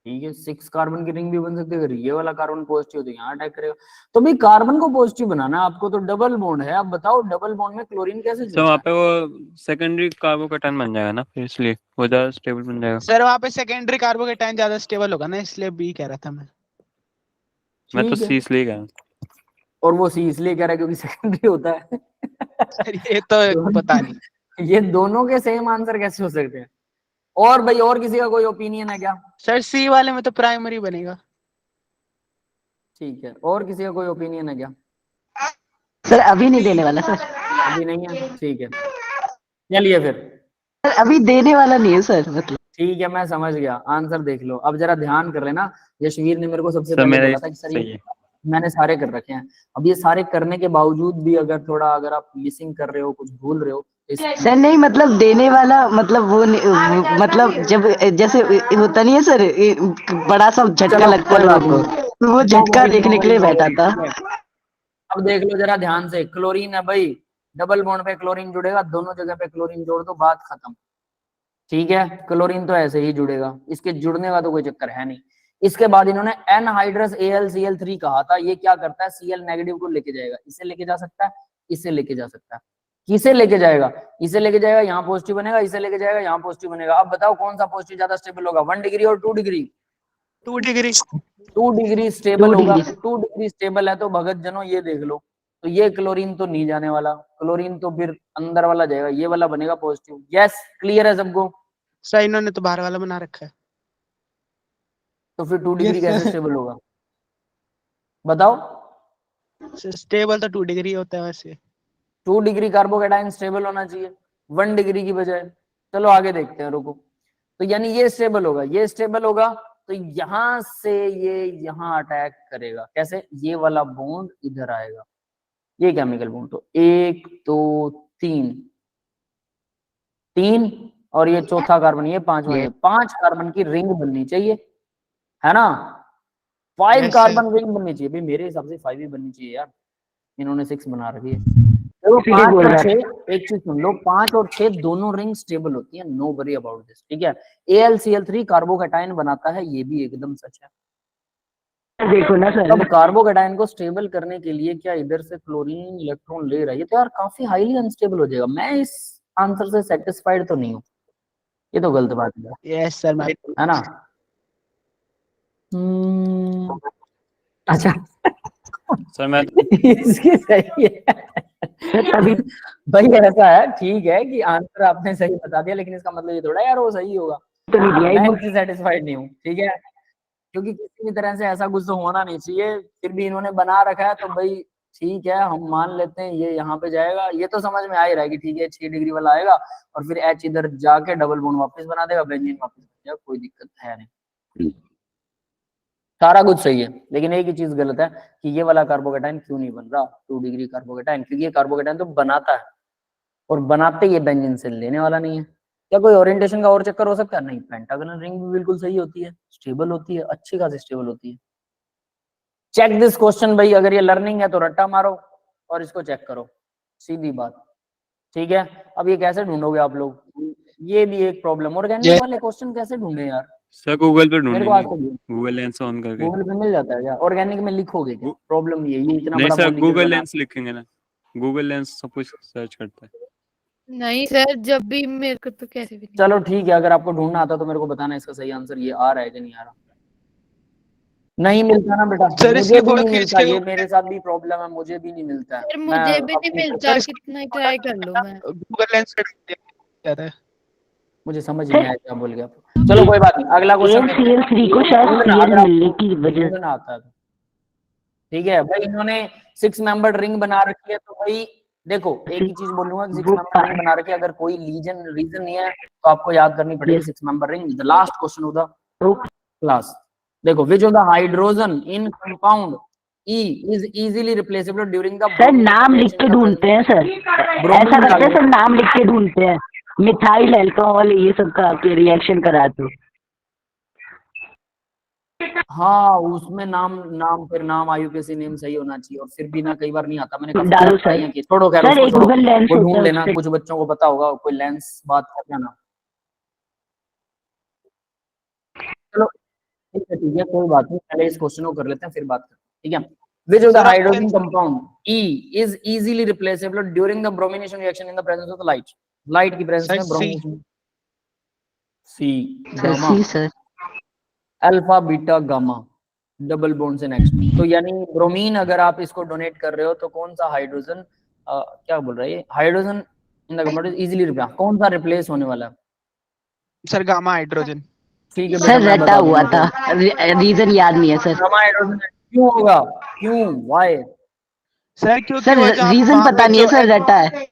ठीक है। 6 कार्बन की रिंग भी बन सकती है, अगर ये वाला कार्बन पॉजिटिव तो यहाँ अटैक करेगा। तो भाई कार्बन को पॉजिटिव बनाना है आपको, तो डबल बॉन्ड है, आप बताओ डबल बॉन्ड में क्लोरीन कैसे सर जुड़ता वहाँ है? पे वो सेकेंडरी कार्बोकेटायन बन जाएगा ना, फिर इसलिए वो ज्यादा स्टेबल बन जाएगा। सर वहां पे सेकेंडरी कार्बोकेटायन ज्यादा स्टेबल होगा ना, इसलिए बी कह रहा था मैं। मैं तो ठीक है, सी इसलिए गया। और वो सी इसलिए कह रहा है क्योंकि सेकेंडरी होता है। सर ये तो पता नहीं। ये दोनों के सेम आंसर कैसे हो सकते हैं? और भाई और किसी का कोई ओपिनियन है क्या? सर सी वाले में तो प्राइमरी बनेगा। ठीक है, और किसी का कोई ओपिनियन है क्या? सर अभी नहीं देने वाला सर, अभी नहीं है, ठीक है, चलिए फिर। सर अभी देने वाला नहीं है सर, मतलब ठीक है, मैं समझ गया, आंसर देख लो। अब जरा ध्यान कर लेना, यशवीर ने मेरे को सबसे सर पहले मेरा बोला था कि सर सही ये है। मैंने सारे कर रखे हैं। अब ये सारे करने के बावजूद भी अगर आप मिसिंग कर रहे हो, कुछ भूल रहे हो, सर नहीं, मतलब देने वाला मतलब मतलब जब जैसे होता नहीं है सर, बड़ा सा झटका चलो लगता कोई है बात आपको, नहीं, तो वो झटका देखने के लिए बैठा था। अब देख लो जरा ध्यान से, क्लोरीन है भाई, डबल बॉन्ड पे क्लोरीन जुड़ेगा, दोनों जगह पे क्लोरीन जोड़ दो, बात खत्म, ठीक है। क्लोरीन तो ऐसे ही जुड़ेगा, इसके जुड़ने का तो कोई चक्कर है नहीं। इसके बाद इन्होंने एनहाइड्रस AlCl3 कहा था, ये क्या करता है, Cl नेगेटिव को लेके जाएगा, इसे लेके जा सकता है, इसे लेके जा सकता है, किसे लेके जाएगा, इसे लेके जाएगा, यहाँ पॉजिटिव बनेगा, इसे लेके जाएगा, यहाँ पॉजिटिव बनेगा। अब बताओ कौन सा पॉजिटिव ज्यादा स्टेबल होगा, 1 डिग्री और 2 डिग्री? 2 डिग्री। 2 डिग्री स्टेबल 2 होगा। डिग्री 2 डिग्री स्टेबल है तो भगत जनो ये देख लो, तो ये क्लोरीन तो नहीं जाने वाला, क्लोरीन तो फिर अंदर वाला जाएगा, ये वाला बनेगा पॉजिटिव। यस, क्लियर है सबको? सर इन्होंने तो बाहर वाला बना रखा है। तो फिर 2 डिग्री Yes, कैसे sir. स्टेबल होगा, बताओ? स्टेबल तो 2 डिग्री होता है वैसे। 2 डिग्री कार्बोकेटाइन स्टेबल होना चाहिए 1 डिग्री की बजाय। चलो आगे देखते हैं, रुको। तो यानी ये स्टेबल होगा, ये स्टेबल होगा, तो यहां से ये यहां अटैक करेगा, कैसे? ये वाला बॉन्ड इधर आएगा, ये केमिकल बॉन्ड, तो 1 2 3 और ये चौथा कार्बन, ये पांचवा, ये 5 कार्बन की रिंग बननी चाहिए, है ना? 5 Yes, कार्बन रिंग बननी चाहिए भाई, मेरे हिसाब से 5 ही बननी चाहिए यार, इन्होंने 6 बना रखी है। देखो 5 और 6, एक चीज सुन लो, 5 और 6 दोनों रिंग स्टेबल होती है, नो वरी अबाउट दिस, ठीक है। AlCl3 कार्बोकेटाइन बनाता है, ये भी एकदम सच है। देखो ना सर, अब कार्बोकेटाइन को स्टेबल करने के लिए क्या इधर से क्लोरीन इलेक्ट्रॉन ले रहा है, ये तो यार काफी हाईली अनस्टेबल हो जाएगा। मैं इस आंसर से सेटिस्फाइड तो नहीं हूँ, ये तो गलत बात है, यस सर, मैं है ना? अच्छा सर मैं इसकी सही है अभी भाई, ऐसा है, ठीक है कि आंसर आपने सही बता दिया, लेकिन इसका मतलब ये थोड़ा यार वो सही होगा। तो नहीं दिया मैं ही इससे सेटिस्फाइड नहीं हूँ, ठीक है, क्योंकि किसी भी तरह से ऐसा कुछ तो होना नहीं चाहिए, फिर भी इन्होंने बना रखा है, तो भाई ठीक है, हम मान लेते हैं ये यहाँ पे जाएगा, ये तो समझ में आ ही रहा है कि ठीक है 6 डिग्री वाला आएगा और फिर H इधर जाके डबल बॉन्ड वापस बना देगा, बेंजीन वापस बन जाएगा, कोई दिक्कत है नहीं, सारा कुछ सही है। लेकिन एक ही चीज गलत है कि ये वाला कार्बोकेटाइन क्यों नहीं बन रहा 2 डिग्री कार्बोकेटाइन, क्योंकि ये कार्बोकेटाइन तो बनाता है और बनाते ये बेंजीन से लेने वाला नहीं है। क्या कोई ओरिएंटेशन का और चक्कर हो सकता है? नहीं, पेंटागोनल रिंग भी बिल्कुल सही होती है, स्टेबल होती है, अच्छी खासी स्टेबल होती है। चेक दिस क्वेश्चन भाई, अगर ये लर्निंग है तो रट्टा मारो और इसको चेक करो, सीधी बात, ठीक है। अब ये कैसे ढूंढोगे आप लोग, ये भी एक प्रॉब्लम, ऑर्गेनिक वाले क्वेश्चन कैसे ढूंढे यार? सर गूगल पे मेरे को आज ढूंढेंगे, तक गूगल लेंस ऑन करके। गूगल पे मिल जाता है क्या? ऑर्गेनिक में लिखोगे क्या? प्रॉब्लम ये इतना नहीं बड़ा सर, मॉलिक्यूल गूगल बना, लेंस लिखेंगे ना, गूगल लेंस सब कुछ सर्च करता है। नहीं सर, जब भी मेरे को तो कैसे भी नहीं। चलो ठीक है, अगर आपको ढूंढना आता तो मेरे को बताना इसका सही आंसर ये आ रहा है कि नहीं आ रहा। नहीं मिलता ना बेटा, सर मुझे इसकी भी फोटो नहीं खींच मिलता, के ये मेरे साथ भी प्रॉब्लम है, मुझे भी नहीं मिलता है। सर मैं मुझे भी नहीं अपनी मिलता, सर, कितना ही ट्राई कर लूं मैं। गूगल लेंस पे जाता है। मुझे समझ नहीं आया क्या बोल गया। चलो कोई बात नहीं, अगला क्वेश्चन CL3 को शायद CL मिलने की वजह से ढूंढना आता है। ठीक है भाई, इन्होंने 6 मेंबर्ड रिंग बना रखी है, तो भाई देखो एक ही चीज बोलूंगा, 6 मेंबर रिंग बना रखी है, अगर कोई रीजन नहीं है तो आपको याद करनी पड़ेगी 6 member ring. The last question of the class, देखो which of the hydrogen in compound E is easily replaceable during the sir नाम लिख के ढूंढते हैं सर, ऐसा करते हैं सर, नाम लिख के ढूंढते हैं, मिथाइल अल्कोहल ये सब का रिएक्शन कराते हो। हाँ उसमें नाम फिर नाम IUPAC नेम सही होना चाहिए, और फिर भी ना कई बार नहीं आता, मैंने काफी डालो सर। ट्राई किया। छोड़ो खैर सर उसको एक छोड़ो, गूगल लेंस वो होता ढूंढ है लेना, उससे। कुछ बच्चों को पता होगा, कोई लेंस बात कर जाना। चलो ठीक है कोई बात नहीं, पहले इस क्वेश्चन को कर लेते हैं फिर बात करते हैं, ठीक है। Which of the Sir, hydrogen compound E is easily replaceable during the bromination reaction in the presence of the light? Light की presence Sir, में C. bromination C sir gamma, C sir, alpha beta gamma, double bond से next. तो यानी bromine अगर आप इसको donate कर रहे हो तो कौन सा हाइड्रोजन क्या बोल रहा है ये, hydrogen in the compound easily replace, कौन सा रिप्लेस होने वाला है? Sir gamma hydrogen. ठीक है बेटा, सर मैं रटा बता हुआ दूंगा था, रीजन याद नहीं है सर। गामा हाइड्रोजन क्यों होगा, क्यों, व्हाई? सर क्योंकि सर वो जब रीजन वहां पता पे नहीं है जो सर, रटा है।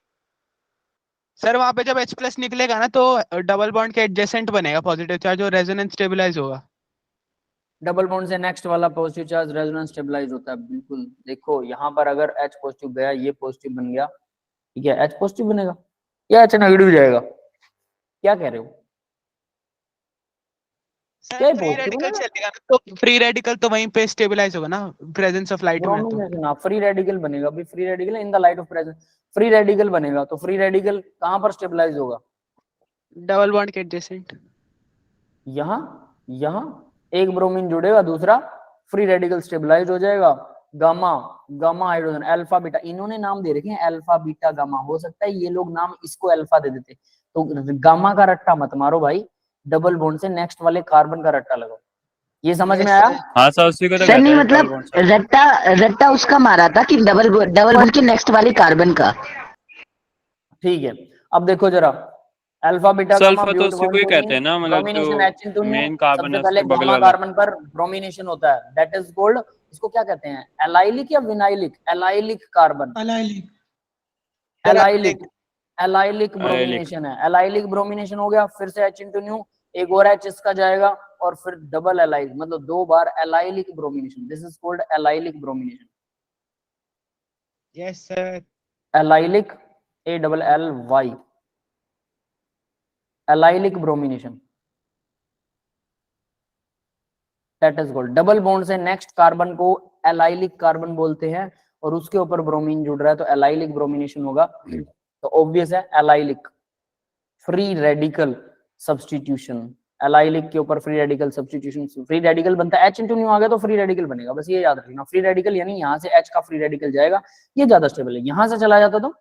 सर वहां पे जब H+ निकलेगा ना तो डबल बॉन्ड के एडजेसेंट बनेगा पॉजिटिव चार्ज और रेजोनेंस स्टेबलाइज होगा। डबल बॉन्ड से नेक्स्ट वाला पॉजिटिव चार्ज रेजोनेंस स्टेबलाइज होता है, बिल्कुल। देखो यहाँ पर अगर H पॉजिटिव गया, ये पॉजिटिव बन गया, ठीक है, H पॉजिटिव बनेगा या H नेगेटिव जाएगा? क्या कह रहे हो? क्या फ्री पॉजिटिव रेडिकल बनेगा? चलेगा ना, तो फ्री रेडिकल तो वहीं पे स्टेबलाइज होगा ना प्रेजेंस ऑफ लाइट में। तो ब्रोमीनेशन, हाँ फ्री रेडिकल बनेगा, भी free radical in the light of presence, free radical बनेगा, तो फ्री रेडिकल कहाँ पर स्टेबलाइज होगा? डबल बॉन्ड के एडजेसेंट। यहाँ यहाँ एक ब्रोमीन जुड़ेगा, दूसरा फ्री रेडिकल स्टेबलाइज हो जाएगा। Gamma, gamma hydrogen, alpha beta, इन्होंने नाम दे रखे हैं अल्फा बीटा गामा, हो सकता है ये लोग नाम इसको अल्फा दे देते, तो गामा का रट्टा मत मारो भाई, डबल बॉन्ड से नेक्स्ट वाले कार्बन का रट्टा लगाओ। ये समझ में आया? हाँ सर, उसी को तो सर कहते नहीं हैं मतलब डबल बॉन्ड। रट्टा उसका मारा था कि डबल बॉन्ड के नेक्स्ट वाले कार्बन का। ठीक है, अब देखो जरा, अल्फा बीटा गामा सल्फर तो उसी को ही कहते हैं ना, मतलब bromination H into nu, main carbon सबसे है पहले उसके बगल गामा वाला। कार्बन पर ब्रोमिनेशन होता है, दैट इज कॉल्ड, इसको क्या कहते हैं, एलाइलिक या vinylic? Allylic carbon, allylic. Allylic, allylic allylic. Bromination है, एलाइलिक ब्रोमिनेशन हो गया, फिर से H into nu, एक और H इसका जाएगा, और फिर डबल एलाइल, मतलब 2 बार allylic bromination, this is called allylic bromination. Yes sir. Allylic, ALLY, allylic bromination, that is called. Double bond से नेक्स्ट कार्बन को एलाइलिक कार्बन बोलते हैं, और उसके ऊपर ब्रोमीन जुड़ रहा है तो एलाइलिक ब्रोमिनेशन होगा, तो ऑब्वियस है allylic. Free radical substitution, allylic के ऊपर free radical substitution, free radical बनता है H into nu आ गया तो फ्री रेडिकल बनेगा, बस ये याद रखना। फ्री रेडिकल यानी यहाँ से H का फ्री रेडिकल जाएगा, ये ज्यादा स्टेबल है, यहाँ से चला जाता तो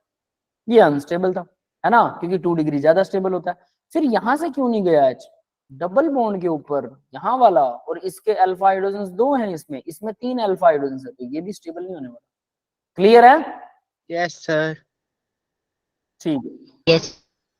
ये अनस्टेबल था, है ना, क्योंकि 2 डिग्री ज्यादा स्टेबल होता है। फिर यहाँ से क्यों नहीं गया H? डबल बॉन्ड के ऊपर यहाँ वाला, और इसके अल्फा हाइड्रोजन 2 हैं, इसमें 3 अल्फा हाइड्रोजन है, तो ये भी स्टेबल नहीं होने वाला। क्लियर है? Yes sir. ठीक है,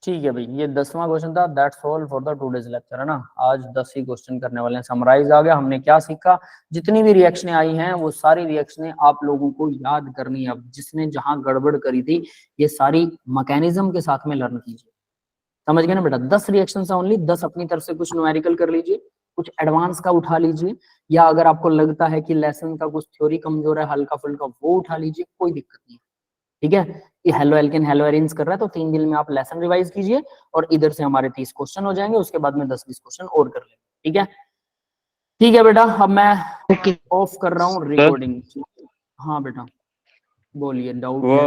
ठीक है भाई, ये 10वां क्वेश्चन था। That's all for the today's lecture, है ना। आज 10 ही क्वेश्चन करने वाले हैं। समराइज आ गया, हमने क्या सीखा। जितनी भी रिएक्शनें आई हैं वो सारी रिएक्शनें आप लोगों को याद करनी है। अब जिसने जहां गड़बड़ करी थी ये सारी मैकेनिज्म के साथ में लर्न कीजिए, समझ गए ना बेटा। 10 रिएक्शन ओनली, 10 अपनी तरफ से कुछ न्यूमेरिकल कर लीजिए, कुछ एडवांस का उठा लीजिए, या अगर आपको लगता है कि लेसन का कुछ थ्योरी कमजोर है हल्का फुल्का वो उठा लीजिए, कोई दिक्कत नहीं है। ठीक है, ये हेलो एल्केन हेलो एरिन्स कर रहा है तो 3 दिन में आप लेसन रिवाइज कीजिए और इधर से हमारे 30 क्वेश्चन हो जाएंगे, उसके बाद में 10-20 क्वेश्चन और कर लेंगे। ठीक है, ठीक है बेटा, अब मैं ऑफ कर रहा हूँ रिकॉर्डिंग। हाँ बेटा बोलिए, डाउट वो